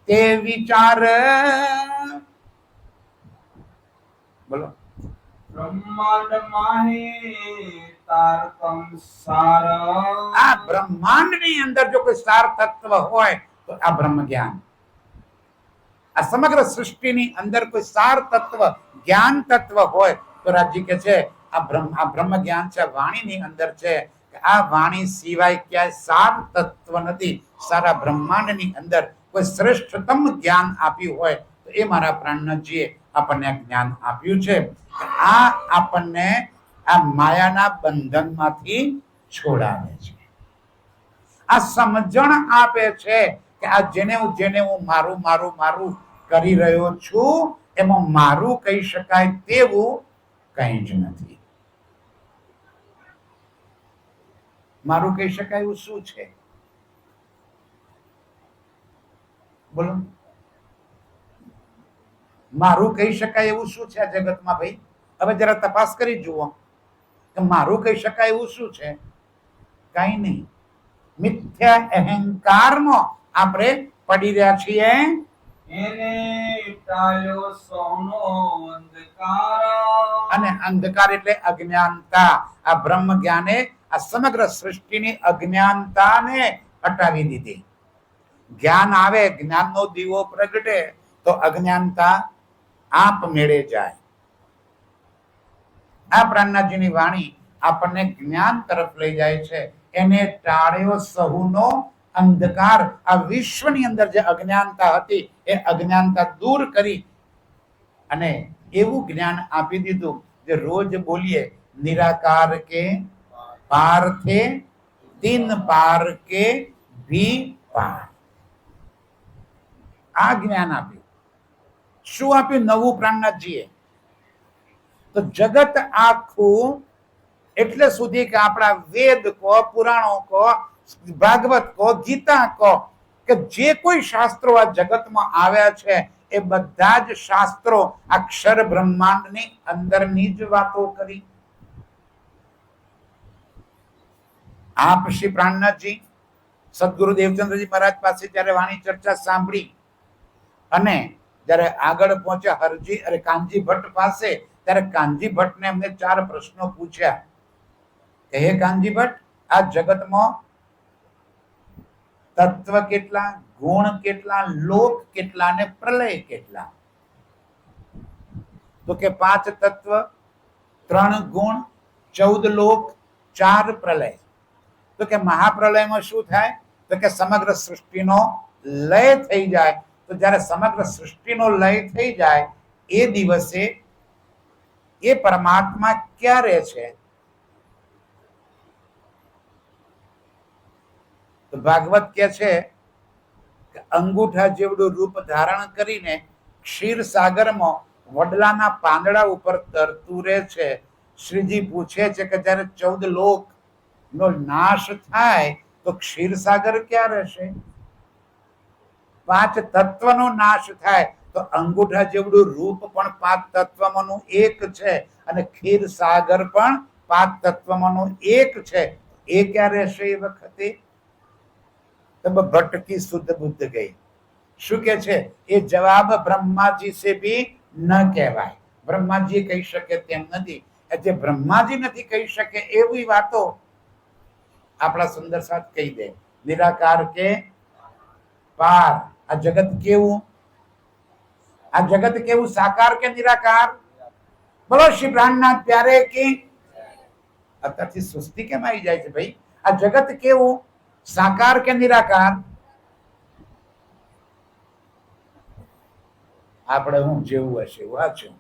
[SPEAKER 1] તે વિચાર. બોલો.
[SPEAKER 2] બ્રહ્માંડ માહે તારતમ સાર.
[SPEAKER 1] આ બ્રહ્માંડની અંદર જો કોઈ સાર તત્વ હોય તો આ બ્રહ્મ જ્ઞાન. આ સમગ્ર સૃષ્ટિની અંદર કોઈ સાર તત્વ, જ્ઞાન તત્વ હોય તો રાજ્ય કે છે આ બ્રહ્મ જ્ઞાન છે, વાણીની અંદર છે. આ વાણી સિવાય ક્યાંય સાર તત્વ નથી. સારા બ્રહ્માંડની અંદર કોઈ શ્રેષ્ઠતમ જ્ઞાન આપ્યું હોય તો એ મારા પ્રાણનાથજીએ આપણને જ્ઞાન આપ્યું છે. આ આપણને આ માયાના બંધનમાંથી છોડાવે છે. આ સમજણ આપે છે કે આ જેને હું મારું મારું મારું કરી રહ્યો છું એમાં મારું કહી શકાય તેવું કંઈ જ નથી. મારું કહી શકાય એવું શું છે? બોલો. મારું કહી શકાય એવું શું છે આ જગતમાં ભાઈ? હવે જરા તપાસ કરી જુઓ કે મારું કહી શકાય એવું શું છે. કઈ નહીં. મિથ્યા અહંકારમાં આપણે પડી રહ્યા છીએ.
[SPEAKER 2] એને ટાળ્યો સૌનો અંધકાર.
[SPEAKER 1] અને અંધકાર એટલે અજ્ઞાનતા. આ બ્રહ્મ જ્ઞાને આ સમગ્ર સૃષ્ટિની અજ્ઞાનતાને હટાવી દીધી. જ્ઞાન આવે, જ્ઞાનનો દીવો પ્રગટે તો અજ્ઞાનતા આપ મેળે જાય. આ પ્રાણનાથજીની વાણી આપણને જ્ઞાન તરફ લઈ જાય છે. એને ટાળ્યો સહુનો અંધકાર. આ વિશ્વની અંદર જે અજ્ઞાનતા હતી એ અજ્ઞાનતા દૂર કરી અને એવું જ્ઞાન આપી દીધું જે રોજ બોલીએ, નિરાકાર કે પાર થે, તીન પાર કે ભી પાર. આ જ્ઞાન આપ્યું. શું આપ્યું? નવું પ્રાણનાથજીએ. તો જગત આખું એટલે સુધી કે આપણા વેદ કો, પુરાણો કો, ભાગવત કો, ગીતા કો, કે જે કોઈ શાસ્ત્રો આ જગતમાં આવ્યા છે એ બધા જ શાસ્ત્રો અક્ષર બ્રહ્માંડની અંદરની જ વાતો કરી. આપ શ્રી પ્રાણનાથજી સદગુરુ દેવચંદ્રજી મહારાજ પાસે ત્યારે વાણી ચર્ચા સાંભળી અને જ્યારે આગળ પહોંચ્યા હરજી અરે કાનજી ભટ્ટ પાસે, ત્યારે કાનજી ભટ્ટને એમને 4 પ્રશ્નો પૂછ્યા કે હે કાનજી ભટ્ટ, આ જગતમાં તત્વ કેટલા, ગુણ કેટલા, લોક કેટલા અને પ્રલય કેટલા? તો કે 5 તત્વ, 3 ગુણ, 14 લોક, 4 પ્રલય. તો કે મહાપ્રલયમાં શું થાય? તો કે સમગ્ર સૃષ્ટિનો લય થઈ જાય. તો જ્યારે સમગ્ર સૃષ્ટિનો લય થઈ જાય એ દિવસે એ પરમાત્મા ક્યાં રહે છે? તો ભાગવત કે છે કે અંગૂઠા જેવડું રૂપ ધારણ કરીને ક્ષીર સાગરમાં વડલાના પાંદડા ઉપર તરતું રહે છે. શ્રીજી પૂછે છે કે જ્યારે 14 લોક નો નાશ થાય તો ક્ષીરસાગર ક્યાં રહેશે? 5 તત્વનો નાશ થાય તો અંગૂઠા જેવડું રૂપ પણ 5 તત્વમાંનું એક છે અને ક્ષીરસાગર પણ 5 તત્વમાંનું એક છે. એ ક્યાં રહેશે? એ વખતે તબ ભટકી શુદ્ધ બુદ્ધ ગઈ. શું કે છે? એ જવાબ બ્રહ્માજી સે ભી ન કહેવાય. બ્રહ્માજી કહી શકે તેમ નથી. જે બ્રહ્માજી નથી કહી શકે એવી વાતો આપણા સુંદર સાથ કહી દે. નિરાકાર કે પાર. આ જગત કેવું? આ જગત કેવું? સાકાર કે નિરાકાર? બોલો શ્રી પ્રાણનાથ પ્યારે કી. અત્યારથી સુસ્તી કેમ આવી જાય છે ભાઈ? આ જગત કેવું? સાકાર કે નિરાકાર? આપણે હું જેવું હશે એવું વાંચું.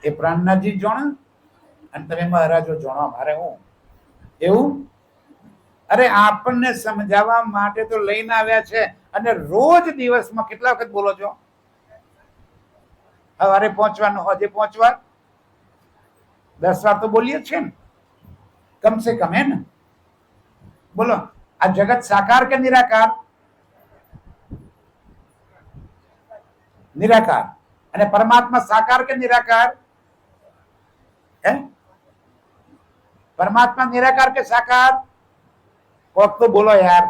[SPEAKER 1] એ પ્રાણનાથજી જોણ અને તમે મહારાજો જોણો. મારે હું એવું? અરે આપણને સમજાવવા માટે તો લઈને આવ્યા છે. અને રોજ દિવસમાં કેટલા વખત બોલો છો? સવારે પહોંચવાનું, હજે પહોંચવા 10 વાર તો બોલીએ છે ને કમ સે કમ, હે ને? બોલો, આ જગત સાકાર કે નિરાકાર? નિરાકાર. અને પરમાત્મા સાકાર કે નિરાકાર? હે? પરમાત્મા નિરાકાર કે સાકાર? કોક તો બોલો યાર.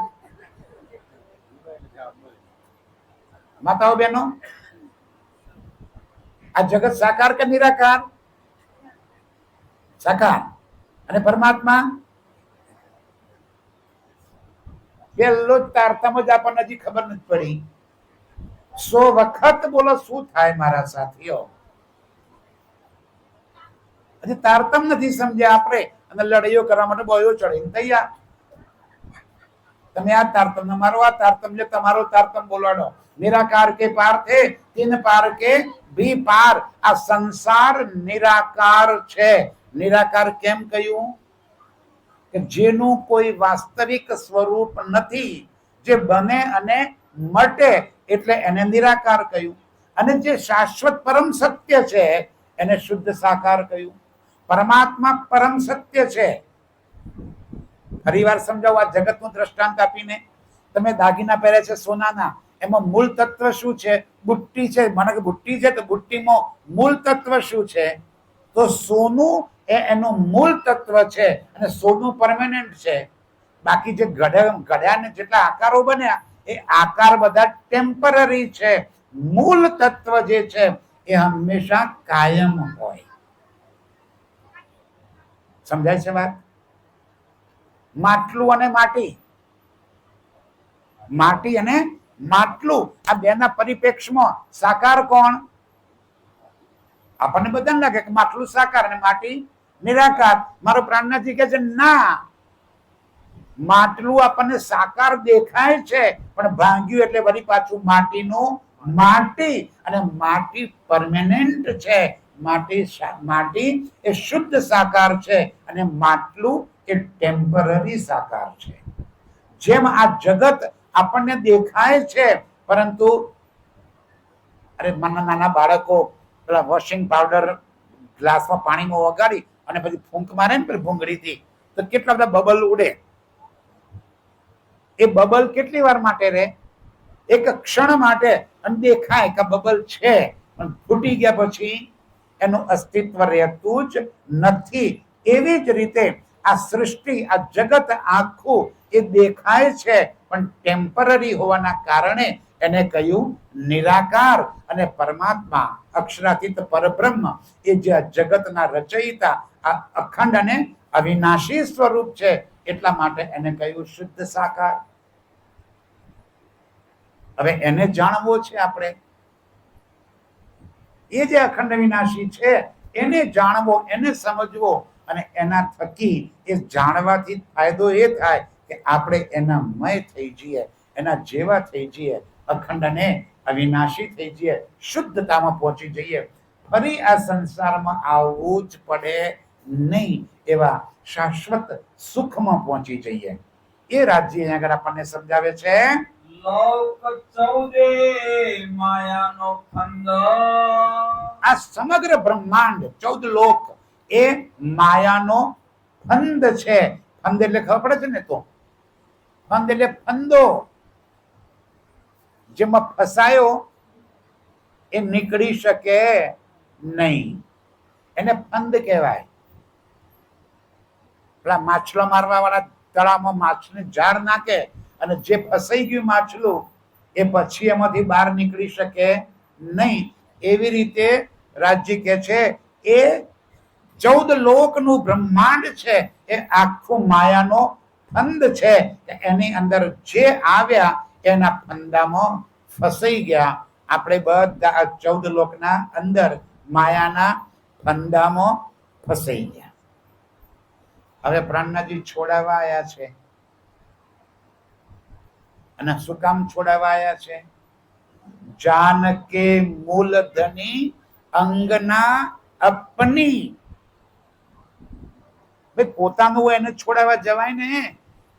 [SPEAKER 1] માતાઓ બહેનો, આ જગત સાકાર કે નિરાકાર? સાકાર. અને પરમાત્મા? પેલો જ તારતમ જ આપણને હજી ખબર નથી પડી. 100 વખત બોલો શું થાય મારા સાથીઓ? હજી તારતમ નથી સમજ્યા આપણે અને લડાઈઓ કરવા માટે બોયો ચડીને તૈયાર. તમે આ તારતમ ને મારો આ તારતમ, જે તમારો તારતમ બોલાડો. નિરાકાર કે પાર થે તીન પાર કે ભી પાર. આ સંસાર નિરાકાર છે. નિરાકાર કેમ કહ્યું? કે જેનું કોઈ વાસ્તવિક સ્વરૂપ નથી, જે બને અને મટે, એટલે એને નિરાકાર કહ્યું. અને જે શાશ્વત પરમ સત્ય છે એને શુદ્ધ સાકાર કહ્યું. પરમાત્મા પરમ સત્ય છે. ફરી વાર સમજાવું આ જગતનું દ્રષ્ટાંત આપીને. તમે દાગીના પહેર્યા છે સોનાના, એમાં મૂળ તત્વ શું છે? બુટ્ટી છે. મને કે બુટ્ટી છે તો બુટ્ટીમાં મૂળ તત્વ શું છે? તો સોનું એ એનું મૂળ તત્વ છે અને સોનું પરમેનન્ટ છે. બાકી જે ઘડ્યાને જેટલા આકારો બન્યા એ આકાર બધા ટેમ્પરરી છે. મૂળ તત્વ જે છે એ હંમેશા કાયમ હોય. સમજાય છે વાત? માટલું અને માટી, માટી અને માટલું, આ બેના પરિપ્રેક્ષમાં સાકાર કોણ? આપણને બધાને લાગે કે માટલું સાકાર અને માટી નિરાકાર. મારો પ્રાણનાથજી કહે છે ના, માટલું આપણને સાકાર દેખાય છે પણ ભાંગ્યું એટલે વળી પાછું માટીનું માટી. અને માટી પરમેનન્ટ છે. માટી એ શુદ્ધ સાકાર છે અને માટલું એ ટેમ્પરરી સાકાર છે. જેમ આ જગત આપણને દેખાય છે, પરંતુ અરે નાના બાળકો પેલા વોશિંગ પાવડર ગ્લાસમાં પાણીમાં વગાડી અને પછી ફૂંક મારે ને પેલી ભૂંગળીથી, તો કેટલા બધા બબલ ઉડે. એ બબલ કેટલી વાર માટે રહે? એક ક્ષણ માટે. અને દેખાય કે બબલ છે, પણ ફૂટી ગયા પછી એનું અસ્તિત્વ રહેતું જ નથી. એવી જ રીતે આ સૃષ્ટિ, આ જગત આખું એ દેખાય છે પણ ટેમ્પરરી હોવાના કારણે એને કહ્યું નિરાકાર. અને પરમાત્મા અક્ષરાતીત પરબ્રહ્મ એ જે આ જગતના રચયિતા આ અખંડ અને અવિનાશી સ્વરૂપ છે, એટલા માટે એને કહ્યું શુદ્ધ સાકાર. હવે એને જાણવો છે આપણે, એ જે અખંડ વિનાશી છે એને જાણવો, એને સમજવો. અને એના થકી એ જાણવાથી ફાયદો એ થાય કે આપણે એના મય થઈ જઈએ, એના જેવા થઈ જઈએ, અખંડ અને અવિનાશી થઈ જઈએ, શુદ્ધતામાં પહોંચી જઈએ. ફરી આ સંસારમાં આવવું જ પડે નહીં, એવા શાશ્વત સુખમાં પહોંચી જઈએ. એ રાજ્ય અહીંયા આગળ આપણને સમજાવે છે.
[SPEAKER 2] લોક 14 માયાનો ફંદ.
[SPEAKER 1] આ સમગ્ર બ્રહ્માંડ 14 લોક એ માયાનો ફંદ છે. ફંદ એટલે ખબર પડે છે ને? તો ફંદ એટલે ફંદો, જેમાં ફસાયો એ નીકળી શકે નહીં, એને ફંદ કહેવાય. પેલા માછલો મારવા વાળા તળાવમાં માછને ઝાડ નાખે અને જે ફસાઈ ગયું માછલું એ પછી એમાંથી બહાર નીકળી શકે નહીં. એવી રીતે રાજ્ય કે છે એ 14 લોકનું બ્રહ્માંડ છે એ આખું માયાનો ફંદ છે. એની અંદર જે આવ્યા એના ફંદામાં ફસાઈ ગયા. આપણે બધા 14 લોકના અંદર માયાના ફંદામાં ફસાઈ ગયા. હવે પ્રાણનાથજી છોડાવવા આવ્યા છે. અને શું કામ છોડાવવા આવ્યા છે? જાનકે મૂલધની અંગના અપની. ભાઈ પોતાનું હોય એને છોડાવવા જવાય ને,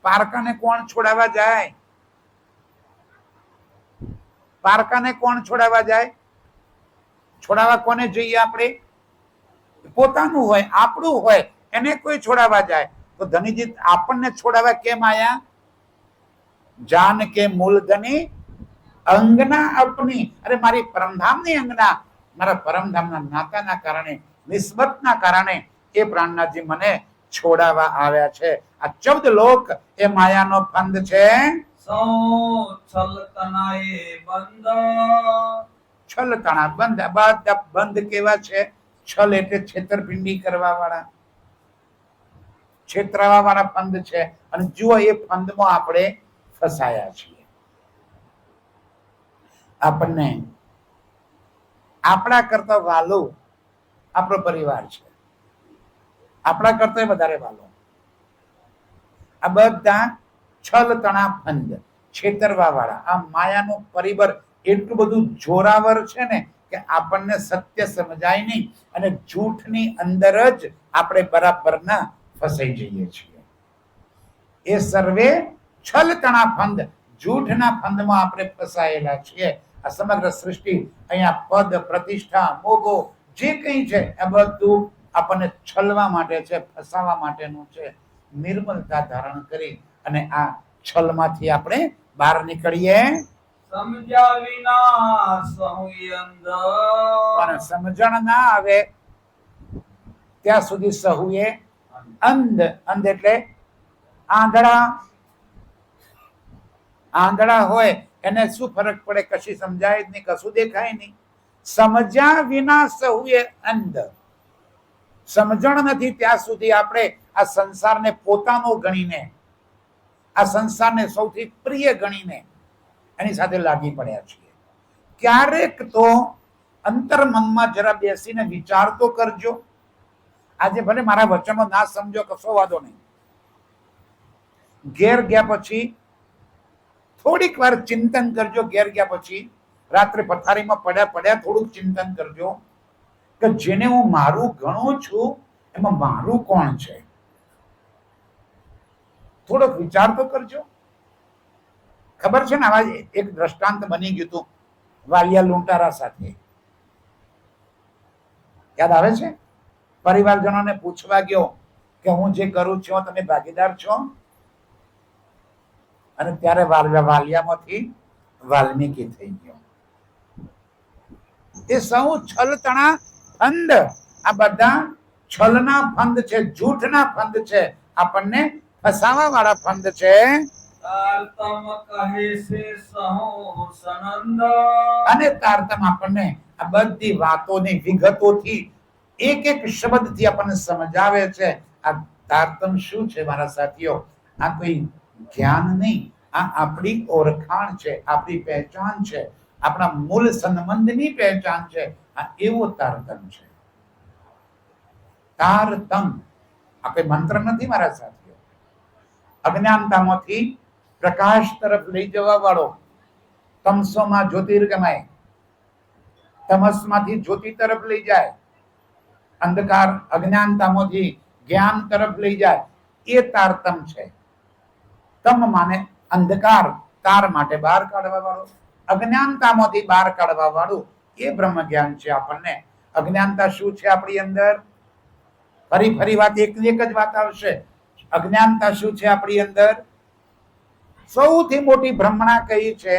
[SPEAKER 1] પારકાને કોણ છોડાવવા જાય? પારકાને કોણ છોડાવવા જાય? છોડાવવા કોને જઈએ આપણે? પોતાનું હોય, આપણું હોય, એને કોઈ છોડાવવા જાય. તો ધનીજી આપણને છોડાવવા કેમ આયા? જાન કે મૂલધની અંગના અપની. અરે મારી પરમધામની અંગના, મારા પરમધામના નાતાના કારણે, નિસ્બતના કારણે એ પ્રાણનાથજી મને છોડાવવા આવ્યા છે. આ 14 લોક એ માયાનો ફંદ છે. છલ તણા બંધ. બધા બંધ કેવા છે? છલ એટલે છેતરપિંડી કરવા વાળા, છેતરાવા વાળા ફંદ છે. અને જુઓ એ ફંદમાં આપણે ફસાયા છીએ. આપણને આપણા કરતા વાલો આપણો પરિવાર છે, આપણા કરતા વધારે વાલો. આ બધા છલ તણા ફંદ, છેતરવા વાળા. આ માયાનું પરિબળ એટલું બધું જોરાવર છે ને કે આપણને સત્ય સમજાય નહીં અને જૂઠની અંદર જ આપણે બરાબરના ફસાઈ જઈએ છીએ. એ સર્વે છલ તણા ફંદ, જૂઠના ફંદમાં આપણે ફસાયેલા છીએ. આ સમગ્ર સૃષ્ટિ, અહીંયા પદ, પ્રતિષ્ઠા, મોગો જે કંઈ છે એ બધું આપણને છલવા માટે છે, ફસાવા માટેનું છે. નિર્મલતા ધારણ કરી અને આ છલમાંથી આપણે બહાર નીકળીએ.
[SPEAKER 2] સમજ્યા વિના સહુય અંધ.
[SPEAKER 1] પણ સમજણ ના આવે ત્યાં સુધી સહુએ અંધ. અંધ એટલે આંધળા. આંધળા હોય એને શું ફરક પડે? કશી સમજાય જ નહીં, કશું દેખાય નહીં. સમજ્યા વિના સહુએ અંધ. સમજણ નથી ત્યાં સુધી આપણે આ સંસારને પોતાનો ગણીને, આ સંસારને સૌથી પ્રિય ગણીને એની સાથે લાગી પડ્યા છીએ. ક્યારેક તો અંતર્મનમાં જરા બેસીને વિચાર તો કરજો. આજે ભલે મારા વચનો ના સમજો, કશો વાંધો નહીં. ઘેર ગયા પછી થોડીક વાર ચિંતન કરજો. ઘેર ગયા પછી રાત્રે પથારીમાં પડ્યા થોડુંક ચિંતન કરજો કે જેને હું મારું ગણું છું એમાં મારું કોણ છે. થોડોક વિચાર તો કરજો. ખબર છે ને, આવા એક દ્રષ્ટાંત બની ગયું હતું વાલિયા લૂંટારા સાથે. યાદ આવે છે? પરિવારજનોને પૂછવા ગયો કે હું જે કરું છું તમે ભાગીદાર છો? અને ત્યારે વાલિયામાંથી વાલ્મીકી થઈ ગયો. એ સૌ છલ તણા ફંદ. આ બધા છલના ફંદ છે, જૂઠના ફંદ છે, આપણને ફસાવા વાળા ફંદ છે.
[SPEAKER 2] તારતમ કહે છે સહુ સનંદ.
[SPEAKER 1] અને તારતમ આપણને આ બધી વાતોની વિગતોથી એક એક શબ્દથી આપણને સમજાવે છે. આ તારતમ શું છે મારા સાથીઓ? આ કોઈ જ્ઞાન નહીં, આ આપણી ઓળખાણ છે, આપણી પહેચાન છે, આપણા મૂળ સંબંધની પહેચાન છે. આ એવો તારતમ છે. તારતમ આ કોઈ મંત્ર નથી મારા સાથીઓ. અજ્ઞાનતામાંથી પ્રકાશ તરફ લઈ જવા વાળો, તમસોમાં જ્યોતિર્ગમય, તમસમાંથી જ્યોતિ તરફ લઈ જાય, અંધકાર અજ્ઞાનતામાંથી જ્ઞાન તરફ લઈ જાય, એ તારતમ છે. તમ માને અંધકાર, તાર માટે બહાર કાઢવા વાળો, અજ્ઞાનતામાંથી બહાર કાઢવા વાળું એ બ્રહ્મ જ્ઞાન છે. આપણને અજ્ઞાનતા શું છે આપણી અંદર? ફરી ફરી વાત એક જ વાત આવશે. અજ્ઞાનતા શું છે આપણી અંદર? સૌથી મોટી ભ્રમણા કઈ છે?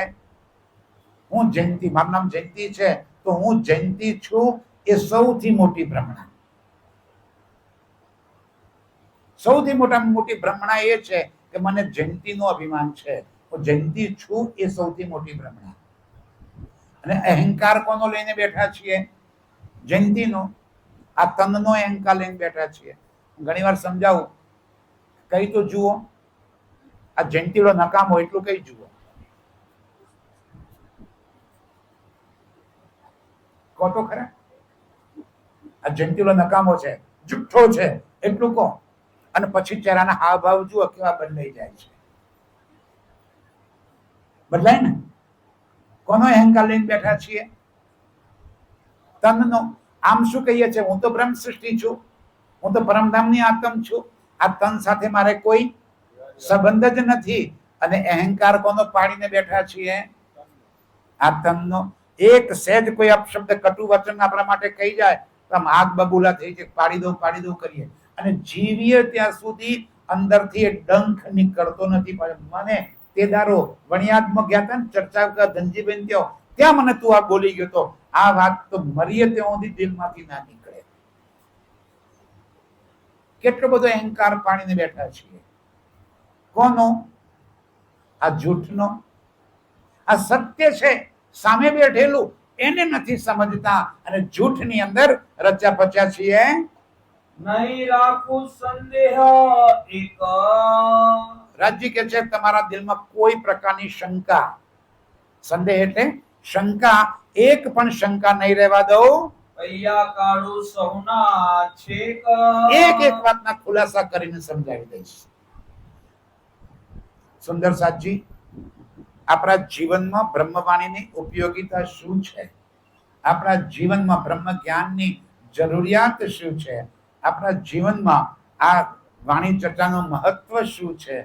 [SPEAKER 1] હું જયંતિ, મારું નામ જયંતિ છે તો હું જયંતિ છું, એ સૌથી મોટી ભ્રમણા. સૌથી મોટી ભ્રમણા એ છે કે મને જયંતિનું અભિમાન છે, હું જયંતિ છું, એ સૌથી મોટી ભ્રમણા. અને અહંકાર કોનો લઈને બેઠા છીએ? જયંતિનો. આ તનનો અહંકાર લઈને બેઠા છીએ. ઘણી વાર સમજાવું, કઈ તો જુઓ, આ જયંતિનો નકામો એટલું કઈ જુઓ. કહો તો ખરા, આ જયંતિનો નકામો છે, જુઠ્ઠો છે એટલું કહો. અને પછી ચહેરાના હાવભાવ જુઓ કેવા બદલાઈ જાય છે. બદલાય ને? કોનો અહંકાર લઈને બેઠા છીએ? તનનો. આમ શું કહીએ છીએ? હું તો બ્રહ્મ સૃષ્ટિ છું, હું તો પરમધામની આત્મ છું, આ તન સાથે મારે કોઈ સંબંધ જ નથી. અને અહંકાર કોનો પાડીને બેઠા છીએ? આ તનનો. એક સહેજ કોઈ અપશબ્દ કટુ વચન આપણા માટે કહી જાય તો આમ આગ બબૂલા થઈ જાય, પાડી દઉં કરીએ. અને જીવીએ ત્યાં સુધી અંદરથી એ ડંખ નીકળતો નથી. મને તે દારો વણિયાદમાં ગયા હતા ને, ચર્ચા ધનજીબેન ત્યાં મને તું આ બોલી ગયો તો, આ વાત તો મરીએ ત્યાં સુધી દિલમાંથી ના નીકળે. કેટલો બધો અહંકાર પાડીને બેઠા છીએ. કોનો? આ જૂઠનો. આ સત્ય છે સામે બેઠેલું, એને નથી સમજતા અને જૂઠની અંદર રચ્યા પચ્યા છીએ.
[SPEAKER 2] નહીં રાખું સંદેહ એક.
[SPEAKER 1] રાજ્ય કે છે તમારા દિલમાં કોઈ પ્રકારની શંકા, સંદેહ એટલે શંકા, એક પણ શંકા નહીં રહેવા દઉં.
[SPEAKER 2] પૈયા કાઢું સૌના છેક.
[SPEAKER 1] એક વાતના ખુલાસા કરીને સમજાવી દઈશ. સુંદર સાજી, આપણા જીવનમાં બ્રહ્મવાણીની ઉપયોગિતા શું છે? આપણા જીવનમાં બ્રહ્મ જ્ઞાનની જરૂરિયાત શું છે? આપણા જીવનમાં આ વાણી ચર્ચાનું મહત્વ શું છે?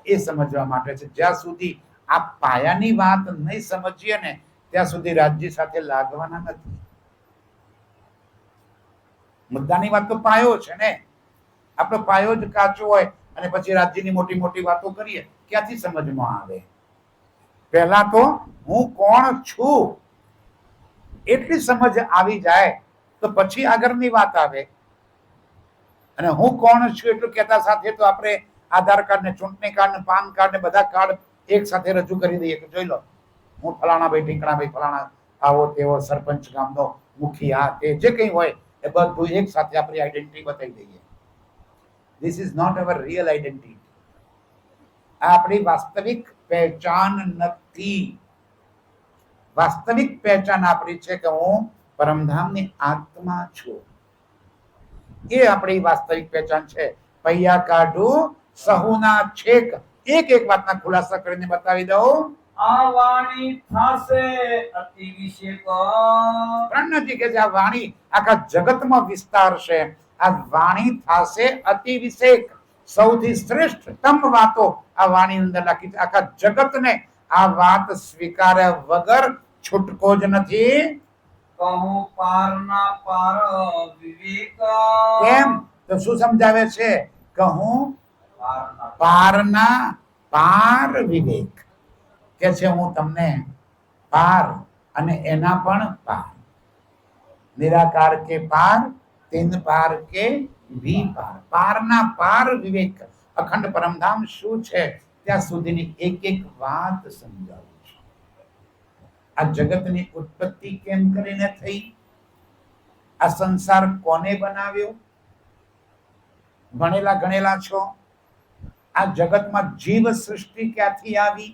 [SPEAKER 1] એ સમજવા માટે છે. જ્યાં સુધી આ પાયાની વાત નહીં સમજીએ ને ત્યાં સુધી રાજ્ય સાથે લાગવાના નથી. મુદ્દાની વાત તો પાયો છે ને. આપણો પાયો જ કાચો હોય અને પછી રાજ્યની મોટી મોટી વાતો કરીએ, ક્યાંથી સમજમાં આવે? પહેલા તો હું કોણ છું એટલી સમજ આવી જાય તો પછી આગળની વાત આવે. અને હું કોણ છું એટલું કહેતા સાથે તો આપણે આધાર કાર્ડ ને, ચૂંટણી કાર્ડ ને, પાન કાર્ડ ને બધા કાર્ડ એક સાથે રજૂ કરી દઈએ કે જોઈ લો, હું ફલાણા ભાઈ ઢીંકણા ભાઈ ફલાણા, આવો તેવો સરપંચ ગામનો મુખિયા, તે જે કંઈ હોય એ બધું એક સાથે આપણી આઈડેન્ટિટી બતાવી દઈએ. This is not our real identity. આ આપણી વાસ્તવિક પહેચાન નથી. વાસ્તવિક પહેચાન આપણી છે કે હું પરમધામની આત્મા છું. એ આપણી વાસ્તવિક પહેચાન છે. પૈયા કાઢું સહુના છેક. એક વાતના ખુલાસા કરીને બતાવી દઉં.
[SPEAKER 2] આ વાણી થાશે અતિ વિશેક.
[SPEAKER 1] પ્રાણનાથજી કહે છે આ વાણી આખા જગતમાં વિસ્તારશે. આ વાણી થાશે અતિ વિશેક. સૌથી શ્રેષ્ઠતમ વાતો આ વાણી અંદર લખી છે. આખા જગતને આ વાત સ્વીકાર્યા વગર છૂટકો જ નથી.
[SPEAKER 2] કહું પારના પાર વિવેક.
[SPEAKER 1] કેમ? તો શું સમજાવે છે? કહું પારના પાર વિવેક. કે છે હું તમને પાર અને એના પણ પાર. નિરાકાર કે પાર, તીન પાર કે વી પાર. પારના પાર વિવેક. અખંડ પરમધામ શું છે ત્યાં સુધીની એક એક વાત સમજાવું છું. આ જગતની ઉત્પત્તિ કેમ કરીને થઈ, આ સંસાર કોને બનાવ્યો? ભણેલા ગણેલા છો. આ જગતમાં જીવ સૃષ્ટિ ક્યાંથી આવી?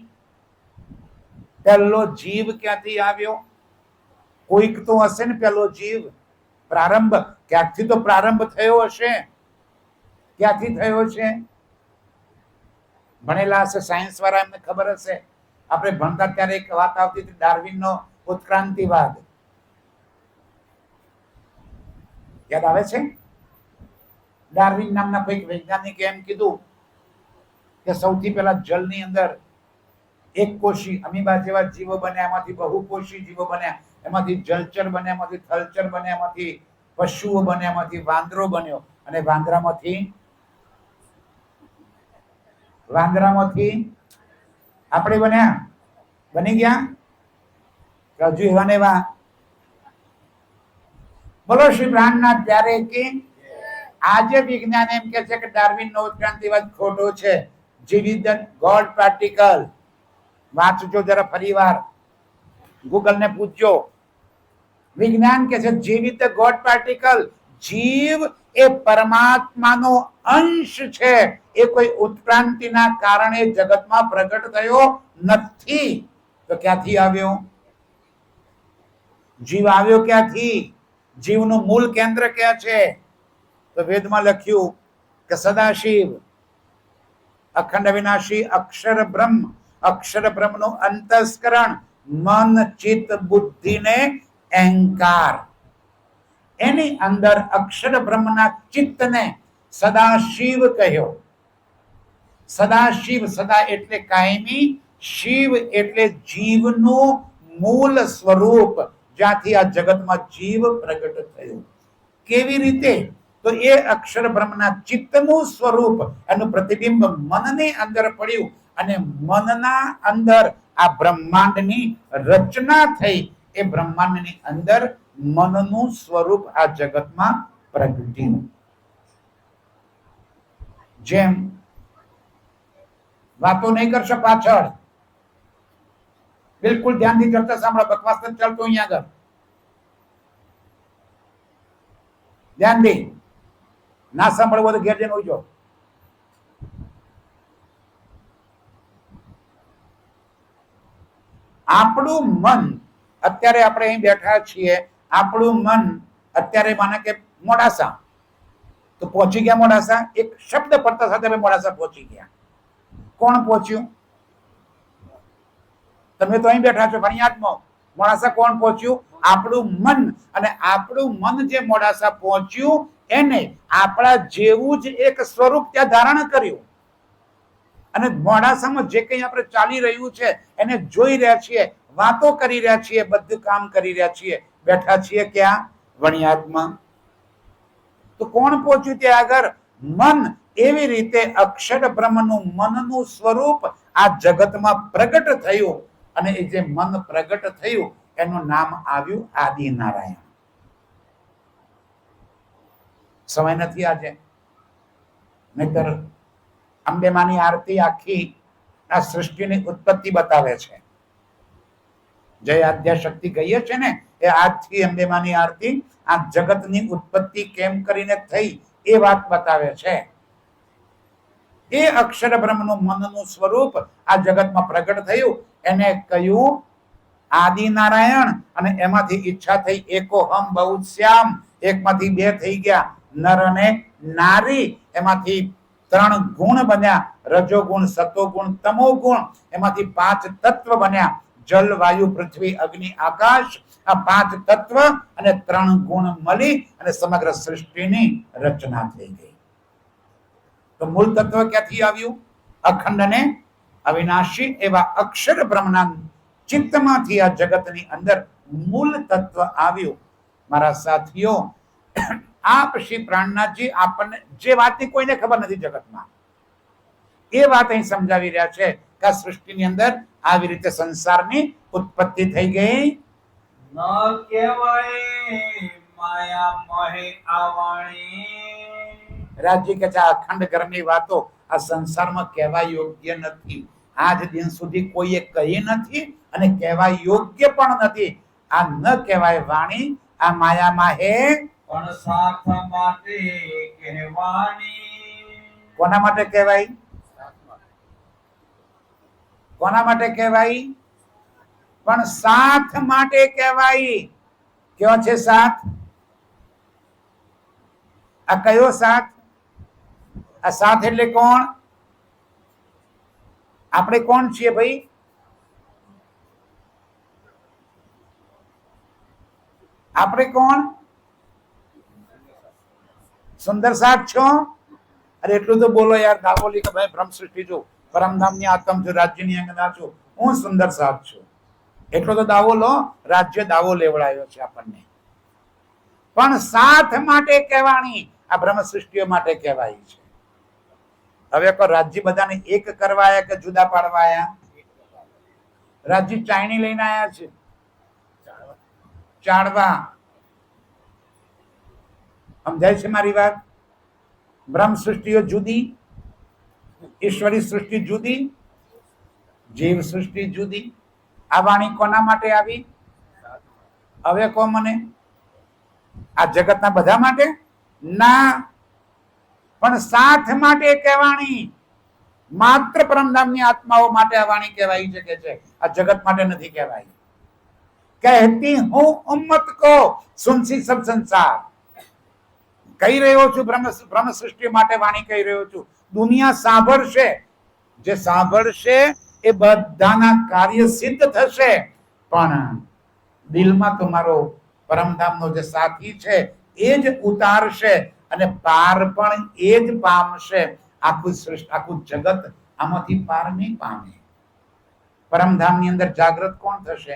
[SPEAKER 1] પહેલો જીવ ક્યાંથી આવ્યો? કોઈક તો હશે ને પહેલો જીવ. પ્રારંભ ક્યાંકથી તો પ્રારંભ થયો હશે. ક્યાંથી થયો છે? ભણેલા હશે, સાયન્સ વાળા, એમને ખબર હશે. આપણે ભણતા ત્યારે એક વાત આવતી હતી, ડાર્વિનનો ઉત્ક્રાંતિવાદ. યાદ આવે છે? ડાર્વિન નામના કોઈક વૈજ્ઞાનિકે એમ કીધું કે સૌથી પહેલા જળની અંદર એક કોષી અમીબા જેવા જીવો બન્યા, એમાંથી બહુકોષી જીવો બન્યા, એમાંથી જલચર બન્યા, એમાંથી થલચર બન્યા, એમાંથી પશુઓ બન્યા, એમાંથી વાંદરો બન્યો, અને વાંદરામાંથી આપણે બન્યા. બની ગયા કે હજુ એવા ને એવા? બોલો શ્રી પ્રાણનાથ ત્યારે કે આજે વિજ્ઞાન એમ કે છે કે ડાર્વિનનો ઉત્ક્રાંતિવાદ ખોટો છે. જીવિત ગોડ પાર્ટિકલ વાંચજો જરા ફરીવાર, ગૂગલ ને પૂછજો. વિજ્ઞાન કે છે જીવિત ગોડ પાર્ટિકલ, જીવ એ પરમાત્માનો અંશ છે. એ કોઈ ઉત્ક્રાંતિના કારણે જગતમાં પ્રગટ થયો નથી. તો ક્યાંથી આવ્યો જીવ? આવ્યો ક્યાંથી? જીવનું મૂળ કેન્દ્ર ક્યાં છે? તો વેદમાં લખ્યું કે સદાશિવ, અખંડ વિનાશી અક્ષર બ્રહ્મ, અક્ષર બ્રહ્મનું અંતસ્કરણ, મન ચિત્ત બુદ્ધિ ને અહંકાર. એની અંદર અક્ષર બ્રહ્મના ચિત્તને સદાશિવ કહ્યો. સદાશિવ, સદા એટલે કાયમી, શિવ એટલે જીવનું મૂળ સ્વરૂપ, જ્યાંથી આ જગતમાં જીવ પ્રગટ થયો. કેવી રીતે? તો એ અક્ષર બ્રહ્મના ચિત્તનું સ્વરૂપ, એનું પ્રતિબિંબ મનની અંદર પડ્યું, અને મનના અંદર આ બ્રહ્માંડની રચના થઈ. એ બ્રહ્માંડની અંદર મનનું સ્વરૂપ આ જગતમાં પ્રગટ્યું. જેમ વાતો નહીં કરશો પાછળ, બિલકુલ ધ્યાનથી ચર્ચા સાંભળો. બકવાસ નથી ચાલતો અહીંયા આગળ. ધ્યાન દે, ના સાંભળવો તો ઘેર જઈને ઉજો. આપણું મન, અત્યારે આપણે અહીં બેઠા છીએ, આપણું મન અત્યારે માને કે મોડાસા, તો પહોંચી ગયા મોડાસા. એક શબ્દ પડતા સાથે આપણે મોડાસા પહોંચી ગયા. કોણ પહોંચ્યું? તમે તો અહીં બેઠા છો, ફરિયાદમાં. મોડાસા કોણ પહોંચ્યું? આપણું મન. અને આપણું મન જે મોડાસા પહોંચ્યું, એને આપણા જેવું જ એક સ્વરૂપ ત્યાં ધારણ કર્યું. અને મોડાસામાં જે કંઈ આપણે ચાલી રહ્યું છે એને જોઈ રહ્યા છીએ, વાતો કરી રહ્યા છીએ, બધું કામ કરી રહ્યા છીએ. બેઠા છીએ ક્યાં? વણિયાદમાં. તો કોણ પહોંચ્યું ત્યાં આગળ? મન. એવી રીતે અક્ષર બ્રહ્મનું મનનું સ્વરૂપ આ જગતમાં પ્રગટ થયું, અને એ જે મન પ્રગટ થયું એનું નામ આવ્યું આદિનારાયણ. સમય નથી આજે, નહીતર અંબેમાની આરતી આખી આ સૃષ્ટિની ઉત્પત્તિ બતાવે છે. જય આદ્યા શક્તિ કહીએ છે ને, એ આજથી અંબેમાની આરતી આ જગતની ઉત્પત્તિ કેમ કરીને થઈ એ વાત બતાવે છે. એ અક્ષર બ્રહ્મનું મનનું સ્વરૂપ આ જગતમાં પ્રગટ થયું, એને કહ્યું આદિનારાયણ. અને એમાંથી ઈચ્છા થઈ એકોહમ બહુશ્યામ, એકમાંથી બે થઈ ગયા નર અને નારી. એમાંથી 3 ગુણ બન્યા, રજોગુણ, સતોગુણ, તમોગુણ. એમાંથી 5 તત્વ બન્યા, જલ, વાયુ, પૃથ્વી, અગ્નિ, આકાશ. આ 5 તત્વ અને 3 ગુણ મળી અને સમગ્ર સૃષ્ટિની રચના થઈ ગઈ. તો મૂળ તત્વ ક્યાંથી આવ્યું? અખંડ અને અવિનાશી એવા અક્ષર બ્રહ્મના ચિત્તમાંથી આ જગતની અંદર મૂળ તત્વ આવ્યું. મારા સાથીઓ, આપ શ્રી પ્રાણનાથજી આપણને જે વાતની કોઈને ખબર નથી જગતમાં, એ વાત અહીં સમજાવી રહ્યા છે કે આ સૃષ્ટિની અંદર આવી રીતે સંસારની ઉત્પત્તિ થઈ ગઈ.
[SPEAKER 2] ન કહેવાય માયા મોહે આવણી,
[SPEAKER 1] રાજજી કે છે આ અખંડ ઘરની વાતો આ સંસારમાં કહેવા યોગ્ય નથી. આજ દિન સુધી કોઈએ કહી નથી અને કહેવા યોગ્ય પણ નથી. આ ન કહેવાય વાણી, આ માયામાં હે
[SPEAKER 2] પણ સાથ માટે કહેવાની.
[SPEAKER 1] કોના માટે કહેવાય? કોના માટે કહેવાય? પણ સાથ માટે કહેવાય. કયો છે સાથ? આ કયો સાથ? આ સાથ એટલે કોણ? આપણે કોણ છીએ ભાઈ? આપણે કોણ? સુંદર સાથ છો? અરે એટલું તો બોલો યાર. દાવોલી કે ભાઈ બ્રહ્મ સૃષ્ટિ છું, પરમધામની આત્મ છું, રાજ્યની અંગના છું, હું સુંદર સાથ છું. એટલો તો દાવો લો. રાજ્ય દાવો લેવડાયો છે આપણને. પણ સાથ માટે કહેવાની, આ બ્રહ્મ સૃષ્ટિઓ માટે કહેવાય છે. હવે કો રાજ્ય બધાને એક કરવાયા કે જુદા પાડવાયા? રાજ્ય ચાયણી લઈને આયા છે, ચાળવા. સમજાય છે મારી વાત? બ્રહ્મ સૃષ્ટિઓ જુદી, ઈશ્વરી સૃષ્ટિ જુદી, જીવ સૃષ્ટિ જુદી. આ વાણી કોના માટે આવી? હવે કહો મને, આ જગતના બધા માટે ના, પણ સાથ માટે કહેવાણી. માત્ર પરમધામની આત્માઓ માટે આ વાણી કહેવાય શકે છે, આ જગત માટે નથી કહેવાય. કહેતી હું ઉમ્મત કો સુનસી સબ સંસાર. કહી રહ્યો છું બ્રહ્મ સૃષ્ટિ માટે વાણી કહી રહ્યો છું. દુનિયા સાંભળશે, જે સાંભળશે એ બધાના કાર્ય સિદ્ધ થશે. પણ દિલમાં તમારો પરમધામનો જે સાથી છે એ જ ઉતારશે અને પાર પણ એ જ પામશે. આખું સૃષ્ટિ, આખું જગત આમાંથી પાર નહીં પામે. પરમધામની અંદર જાગૃત કોણ થશે?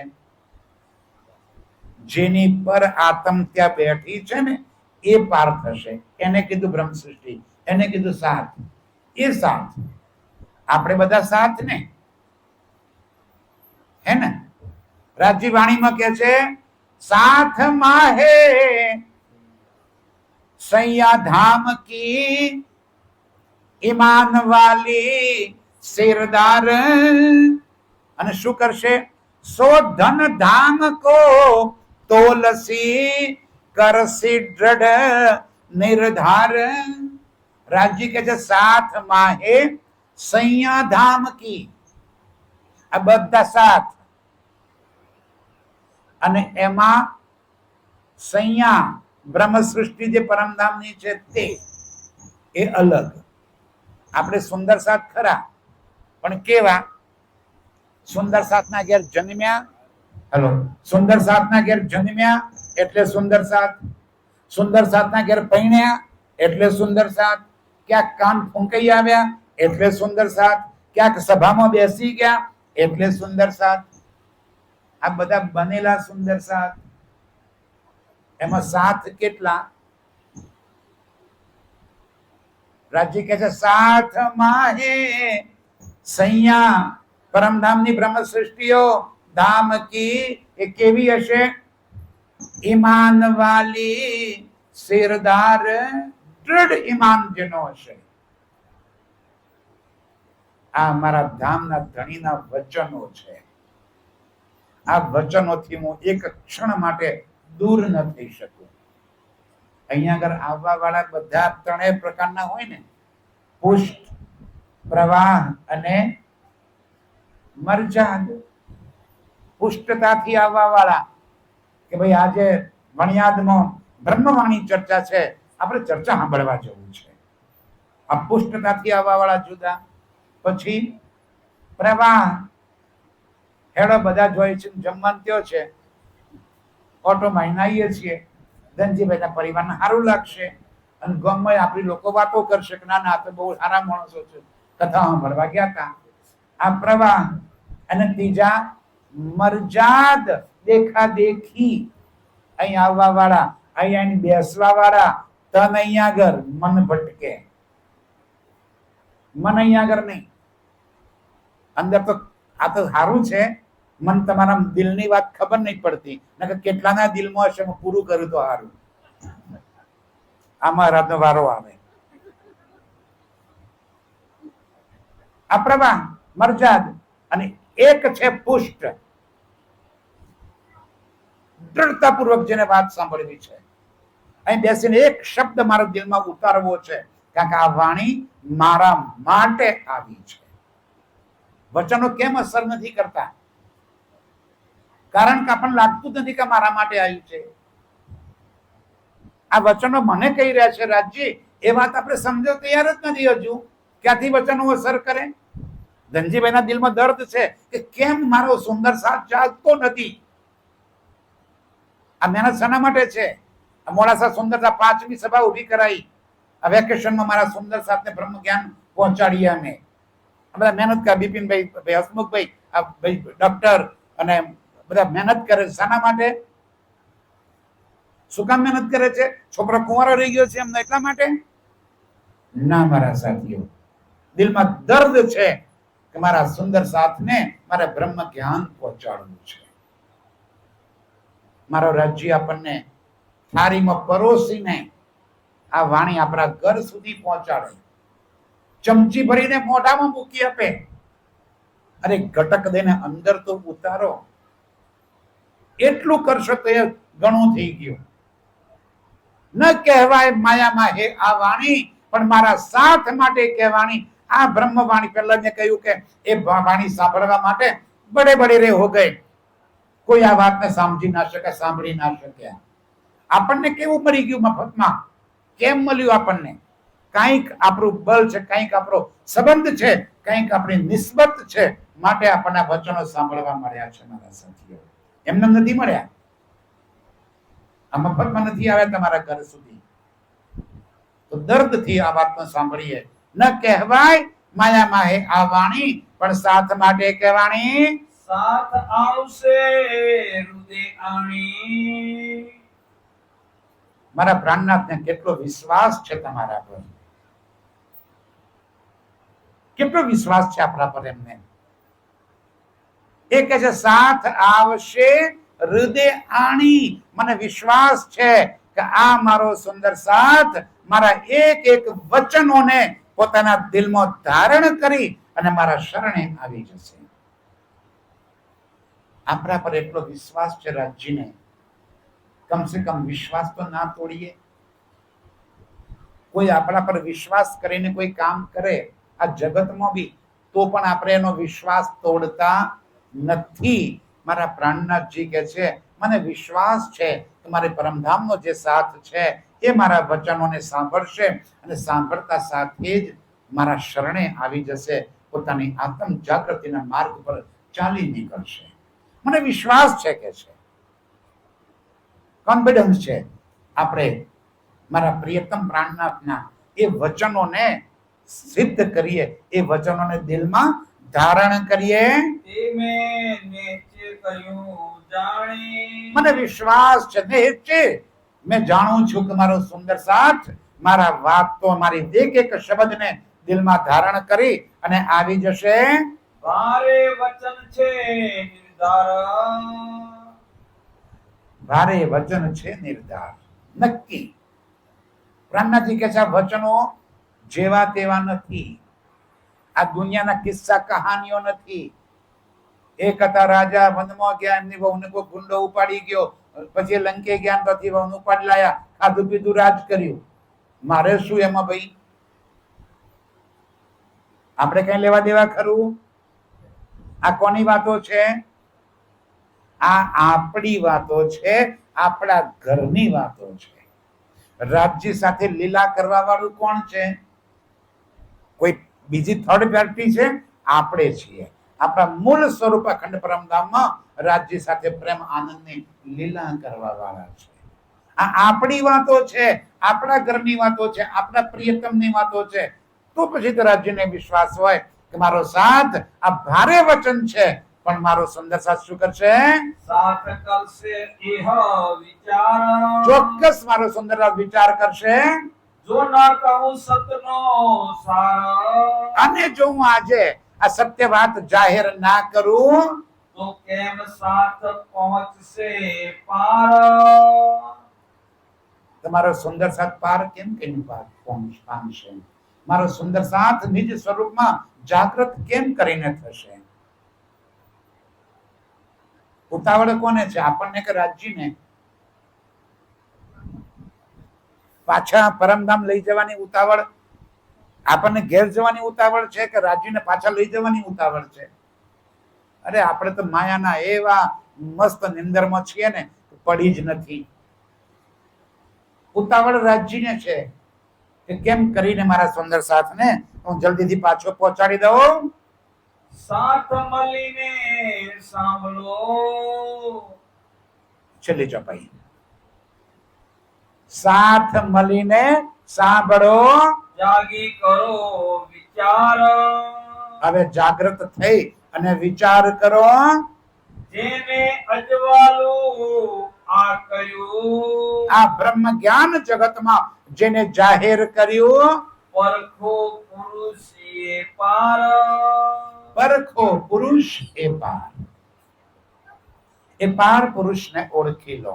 [SPEAKER 1] જેની પર આત્મ ત્યાં બેઠી છે ને એ પાર થશે. એને કીધું બ્રહ્મ સૃષ્ટિ, એને કીધું સાથ. એ સાથ આપણે બધા સાથ ને, હે ને? રાજજી વાણીમાં કે છે साथ माहे सैया धाम की ईमान वाली सिरदार અને શું કરશે? સો ધન ધામ को तोलसी करसी दृढ़ निर्धार। राज्य के जो साथ माहे सैया धाम की, આ બધા સાથ અને એમાં સૈયા બ્રહ્મ સૃષ્ટિ જે પરમધામની છે તે એ અલગ. આપણે સુંદર સાથ ખરા, પણ કેવા? સુંદર સાથના ઘેર જન્મ્યા, હેલો, સુંદર સાથના ઘેર જન્મ્યા એટલે સુંદર સાથ, સુંદર સાથના ઘેર પૈણ્યા એટલે સુંદર સાથ, ક્યાંક કાન ફૂંકાઈ આવ્યા એટલે સુંદર સાથ, ક્યાંક સભામાં બેસી ગયા એટલે સુંદર સાથ. આ બધા બનેલા સુંદર સાથ. એમાં સાથ કેટલા? રાજ્ય કે છે સાથ માહે સૈયા પરમધામની બ્રહ્મ સૃષ્ટિઓ ધામ કી એ કેવી હશે? ઈમાન વાલી શેરદાર, દૃઢ ઈમાન જેનો હશે. આ મારા ધામના ધણીના વચનો છે. આ વચનોથી હું એક ક્ષણ માટે દૂર ન થઈ શકું. અહીંયા આગળ આવવા વાળા બધા ત્રણેય પ્રકારના હોય ને, પુષ્ટ, પ્રવાહ અને મરજાદ. પુષ્ટતાથી આવવા વાળા કે ભાઈ આજે વણિયાદમાં બ્રહ્મવાણી ચર્ચા છે, આપણે ચર્ચા સાંભળવા જવું છે. આ પુષ્ટતાથી આવવા વાળા જુદા. પછી પ્રવાહ, હેડો બધા જોઈ છે, જમવાનું ત્યો છે, ઓટોમાં આવીએ છીએ, ધનજીભાઈના પરિવારને સારું લાગશે અને ગામમાં આપણી લોકો વાતો કરશે કે ના ના આ તો બહુ સારા માણસો છે, કથા સાંભળવા ગયા હતા. આ પ્રવાહ. અને ત્રીજા મરજાદ, દેખા દેખી. અહીં આવવા વાળા, અહીંયા બેસવા વાળા. તન અહીંયા આગળ, મન ભટકે. મન અહીંયા આગળ નહીં. અંદર તો આ તો સારું છે, મન તમારા દિલની વાત ખબર નહીં પડતી. નકર કેટલાના દિલમાં હશે, પૂરું કર્યું તો સારું. આમાં રાતનો વારો આવે. આ પ્રવાહ મરજાદ અને એક છે પુષ્ટ. દ્રઢતાપૂર્વક જેને વાત સાંભળવી છે, અહીં બેસીને એક શબ્દ મારા દિલમાં ઉતારવો છે, કારણ કે આ વાણી મારા માટે આવી છે. વચનો કેમ અસર નથી કરતા? કારણ કે આપણને લાગતું જ નથી કે મારા માટે આવ્યું છે. આ વચનો મને કહી રહ્યા છે રાજજી, એ વાત આપણે સમજો તૈયાર જ નથી હજુ. ક્યાંથી વચનો અસર કરે? ધનજીભાઈના દિલમાં દર્દ છે કે કેમ મારો સુંદર સાથ ચાલતો નથી. આ મહેનત શાના માટે છે? આ મોડાસા સુંદરતા 5મી સભા ઉભી કરાઈ. આ વેકેશનમાં મારા સુંદર સાથને બ્રહ્મ જ્ઞાન પહોંચાડી અમે. બધા મહેનત કરે, બિપિનભાઈ, હસમુખભાઈ, આ ભાઈ ડોક્ટર અને બધા મહેનત કરે. શાના માટે? શું કામ મહેનત કરે છે? છોકરો કુંવારો રહી ગયો છે એમને એટલા માટે? ના મારા સાથીઓ, દિલમાં દર્દ છે કે મારા સુંદર સાથને મારે બ્રહ્મ જ્ઞાન પહોંચાડવું છે. મારો રાજ્ય આપણને થાળીમાં પરોસીને આ વાણી આપણા ઘર સુધી પહોંચાડે, ચમચી ભરીને મોઢામાં મૂકી આપે. અરે ઘટક દઈને અંદર તો ઉતારો. એટલું કરશો તો એ ઘણું થઈ ગયું. ન કહેવાય માયામાં હે આ વાણી, પણ મારા સાથ માટે કહેવાણી. આ બ્રહ્મ વાણી, પહેલા મેં કહ્યું કે એ વાણી સાંભળવા માટે બડે બડે રે હો ગए. કોઈ આ વાતને સમજી ના શકે, સાંભળી ના શકે. આપણને કેવું મળી ગયું મફતમાં? કેમ મળ્યું આપણને? કંઈક આપણું બળ છે, કંઈક આપણો સંબંધ છે, કંઈક આપણી નિસ્બત છે, માટે આપણને વચનો સાંભળવા મળ્યા છે મારા સાથીઓ. એમને નથી મળ્યા. આ મફતમાં નથી આવ્યા તમારા ઘર સુધી. તો દર્દથી આ વાતને સાંભળીએ. ન કહેવાય માયામાં હે આ વાણી, પણ સાથ માટે કહેવાણી.
[SPEAKER 2] साथ आवसे हृदय आणी.
[SPEAKER 1] મારા પ્રાણનાથને કેટલો વિશ્વાસ છે તમારા પર, કેટલો વિશ્વાસ છે આપણા પર એમને. એ કહે છે સાથ આવશે હૃદય આણી. મને વિશ્વાસ છે કે આ મારો સુંદર સાથ મારા એક એક વચનોને પોતાના દિલમાં ધારણ કરી અને મારા શરણે આવી જશે. આપણા પર એટલો વિશ્વાસ છે રાજજીને, કમસે કમ વિશ્વાસ તો ના તોડીએ. કોઈ આપણા પર વિશ્વાસ કરીને કોઈ કામ કરે આ જગતમાં બી, તો પણ આપણે એનો વિશ્વાસ તોડતા નથી. મારા પ્રાણનાથજી કહે છે મને વિશ્વાસ છે કે મારી પરમધામનો જે સાથ છે એ મારા વચનોને સાંભળશે અને સાંભળતા સાથે જ મારા શરણે આવી જશે, પોતાની આત્મ જાગૃતિના માર્ગ પર ચાલી નીકળશે. મને વિશ્વાસ છે કે છે, કોન્ફિડન્સ છે. આપણે મારા પ્રિયતમ પ્રાણનાથના એ વચનોને સિદ્ધ કરીએ, એ વચનોને દિલમાં ધારણ કરીએ.
[SPEAKER 2] તે મેં નેચે કહ્યું જાણી.
[SPEAKER 1] મને વિશ્વાસ છે, નિશ્ચય મેં જાણું છું કે મારો સુંદર સાથ મારા વાતો, મારી એક એક શબ્દને દિલમાં ધારણ કરી અને આવી જશે.
[SPEAKER 2] ભારે વચન છે નિર્ધાર.
[SPEAKER 1] ભારે વચન છે નિર્ધાર, નક્કી. પ્રાણનાથજી કે છે આ વચનો જેવા તેવા નથી. આ દુનિયાના કિસ્સા કહાનીઓ નથી. એક હતા રાજા, વનમાં ગયા, એમની વહુને કોઈ ગુંડો ઉપાડી ગયો, પછી લંકે ગયા, ત્યાંથી વહુને ઉપાડી લાયા, ખાધું પીધું રાજ કર્યું. મારે શું એમાં ભાઈ? આપણે કઈ લેવા દેવા ખરું? આ કોની વાતો છે? આ આપણી વાતો છે, આપણા ઘરની વાતો છે. રાજજી સાથે લીલા કરવા વાળું કોણ છે? કોઈ બીજી થર્ડ પાર્ટી છે? આપણે છીએ. આપણા મૂળ સ્વરૂપ અખંડ પરમધામમાં રાજજી સાથે પ્રેમ આનંદની લીલા કરવા વાળા છે. આ આપણી વાતો છે, આપણા ઘરની વાતો છે, આપણા પ્રિયતમની વાતો છે. તો પછી તો રાજ્યને વિશ્વાસ હોય કે મારો સાથ આ ભારે વચન છે, પણ મારો સુંદર સાથ શું કરશે?
[SPEAKER 2] સાથ કરશે એહ વિચાર.
[SPEAKER 1] ચોક્કસ મારો સુંદર સાથ વિચાર કરશે.
[SPEAKER 2] જો ના કહું સતનો સાર.
[SPEAKER 1] અને જો હું આજે આ સત્ય વાત જાહેર ના કરું
[SPEAKER 2] તો કેમ સાથ પહોંચશે પાર.
[SPEAKER 1] તમારો સુંદર સાથ પાર કેમ પામશે? મારો સુંદર સાથ નિજ સ્વરૂપમાં જાગૃત કેમ કરીને થશે? ઉતાવળ કોને છે, આપણને કે રાજ્યને? પાછા પરમધામ લઈ જવાની ઉતાવળ, આપણને ઘેર જવાની ઉતાવળ છે કે રાજ્યને પાછા લઈ જવાની ઉતાવળ છે? અરે આપણે તો માયાના એવા મસ્ત નિંદરમાં છીએ ને, પડી જ નથી. ઉતાવળ રાજ્યને છે કે કેમ કરીને મારા સુંદર સાથને હું જલ્દીથી પાછો પહોંચાડી દઉં.
[SPEAKER 2] साथ मलीने सांभलो,
[SPEAKER 1] છેલ્લી ચોપાઈ. સાથ મળીને સાંભળો,
[SPEAKER 2] जागी करो विचार,
[SPEAKER 1] હવે જાગૃત થઈ અને વિચાર કરો.
[SPEAKER 2] जेने अजवालू आ करू,
[SPEAKER 1] આ બ્રહ્મ જ્ઞાન જગતમાં જેને જાહેર કર્યું,
[SPEAKER 2] परखो पुरुष ये पार,
[SPEAKER 1] પરખો પુરુષ એ પાર. એ પાર પુરુષને ઓળખી લો.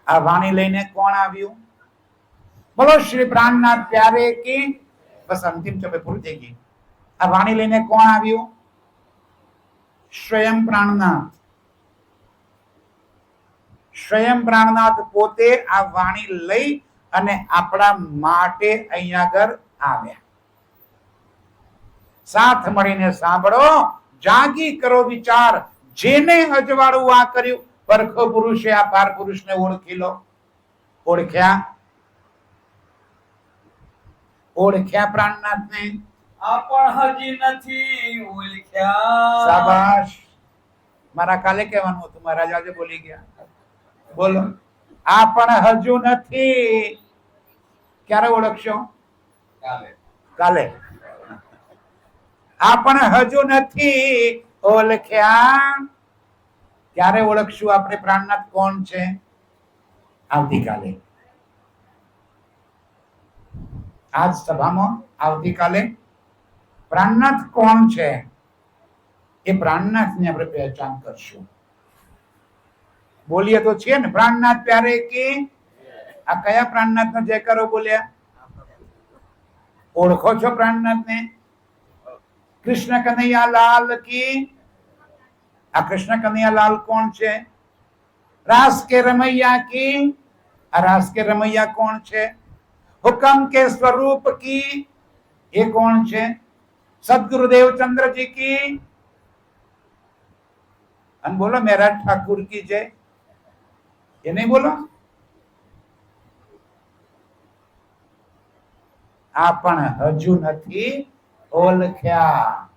[SPEAKER 1] આ વાણી લઈને કોણ આવ્યું? બોલો શ્રી પ્રાણનાથ પ્યારે કી. બસ અંતિમ ચપે પૂરી થઈ ગઈ. આ વાણી લઈને કોણ આવ્યું? સ્વયં પ્રાણનાથ. સ્વયં પ્રાણનાથ પોતે આ વાણી લઈ અને આપણા માટે અહીંયા આગળ આવ્યા. સાથ મળીને સાંભળો, જાગી કરો વિચાર, જેને અજવાળું આ કર્યું, પરખો પુરુષે આ પાર પુરુષને ઓળખી લો. ઓળખ્યા? ઓળખ્યા પ્રાણનાથને?
[SPEAKER 2] આપણ હજી નથી ઓળખ્યા.
[SPEAKER 1] શાબાશ. મારા કાલે કહેવાનું હતું, મહારાજ આજે બોલી ગયા. બોલો. આપણ હજુ નથી. ક્યારે ઓળખશો? કાલે. આપણ હજુ નથી ઓળખ્યા. ક્યારે ઓળખશું આપણે પ્રાણનાથ કોણ છે? આવતીકાલે. આજ સભામાં આવતીકાલે પ્રાણનાથ કોણ છે એ પ્રાણનાથની આપણે પહેચાન કરશું. બોલીએ તો છીએ ને, પ્રાણનાથ પ્યારે કી. આ કયા પ્રાણનાથનો જયકારો બોલ્યા? ઓળખો છો પ્રાણનાથને? કૃષ્ણ કનૈયા લાલ કી. આ કૃષ્ણ કનૈયા લાલ કોણ છે? રાસ કે રમૈયા કી. આ રાસ કે રમૈયા કોણ છે? હુકમ કે સ્વરૂપ કી. એ કોણ છે? સદગુરુદેવ ચંદ્રજી કી. અને બોલો મેરા ઠાकुर કી જય. એ નહીં બોલો? આ પણ હજુ નથી ઓળખ્યા.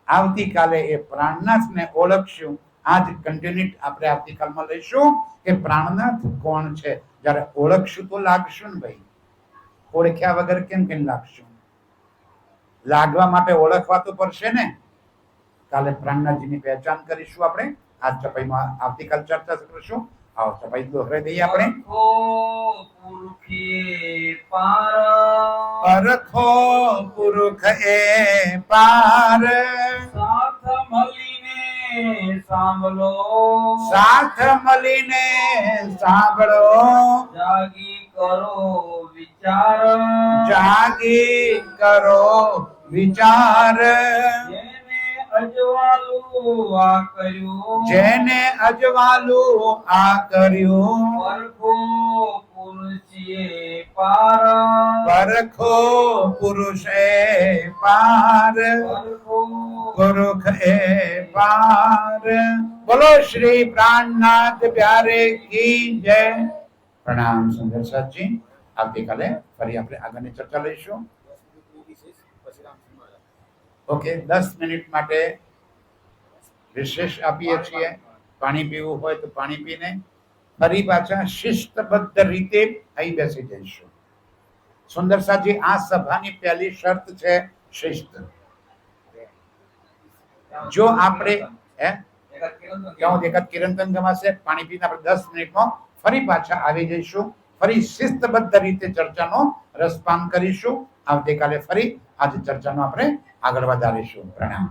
[SPEAKER 1] આવતીકાલે એ પ્રાણનાથને ઓળખશું. આજ કન્ટિન્યુ આપણે આવતીકાલમાં લઈશું કે પ્રાણનાથ કોણ છે. જ્યારે ઓળખશું તો લાગશું ને ભાઈ. ઓળખ્યા વગર કેમ લાગશું? લાગવા માટે ઓળખવા તો પડશે ને. કાલે પ્રાણનાથજીની પહેચાન કરીશું આપણે. આજ ચપાઈમાં આવતીકાલ ચર્ચા કરીશું. આવો ચપાઈ દોહરાઈ દઈએ આપણે. પરખો પુરુષ એ પાર,
[SPEAKER 2] સાથ મળીને સાંભળો,
[SPEAKER 1] સાથ મળીને સાંભળો,
[SPEAKER 2] જાગી કરો વિચાર,
[SPEAKER 1] જાગી કરો વિચાર.
[SPEAKER 2] જેને અજવાળું આ કર્યું,
[SPEAKER 1] જેને અજવાલું આ કર્યું,
[SPEAKER 2] પરખો પુરુષે પાર,
[SPEAKER 1] પરખો પુરુષે પાર,
[SPEAKER 2] પરખો
[SPEAKER 1] પુરુષ એ પાર. બોલો શ્રી પ્રાણનાથ પ્યારે કી જય. પ્રણામ સુંદર સાથજી. આવતીકાલે ફરી આપણે આગળની ચર્ચા લઈશું. ઓકે, 10 મિનિટ માટે વિશેષ આપીએ છીએ. પાણી પીવું હોય તો પાણી પીને ફરી પાછા શિસ્તબદ્ધ રીતે અહીં બેસી જઈશું. સુંદર સાજી, આ સભાની પહેલી શરત છે શિસ્ત. જો આપણે એકાદ કિરંતન ગમાશે, પાણી પીને આપણે 10 મિનિટમાં ફરી પાછા આવી જઈશું. ફરી શિસ્તબદ્ધ રીતે ચર્ચાનો રસપાન કરીશું. આવતીકાલે ફરી આજે ચર્ચાનો આપણે આગળ વધારીશું. પ્રણામ.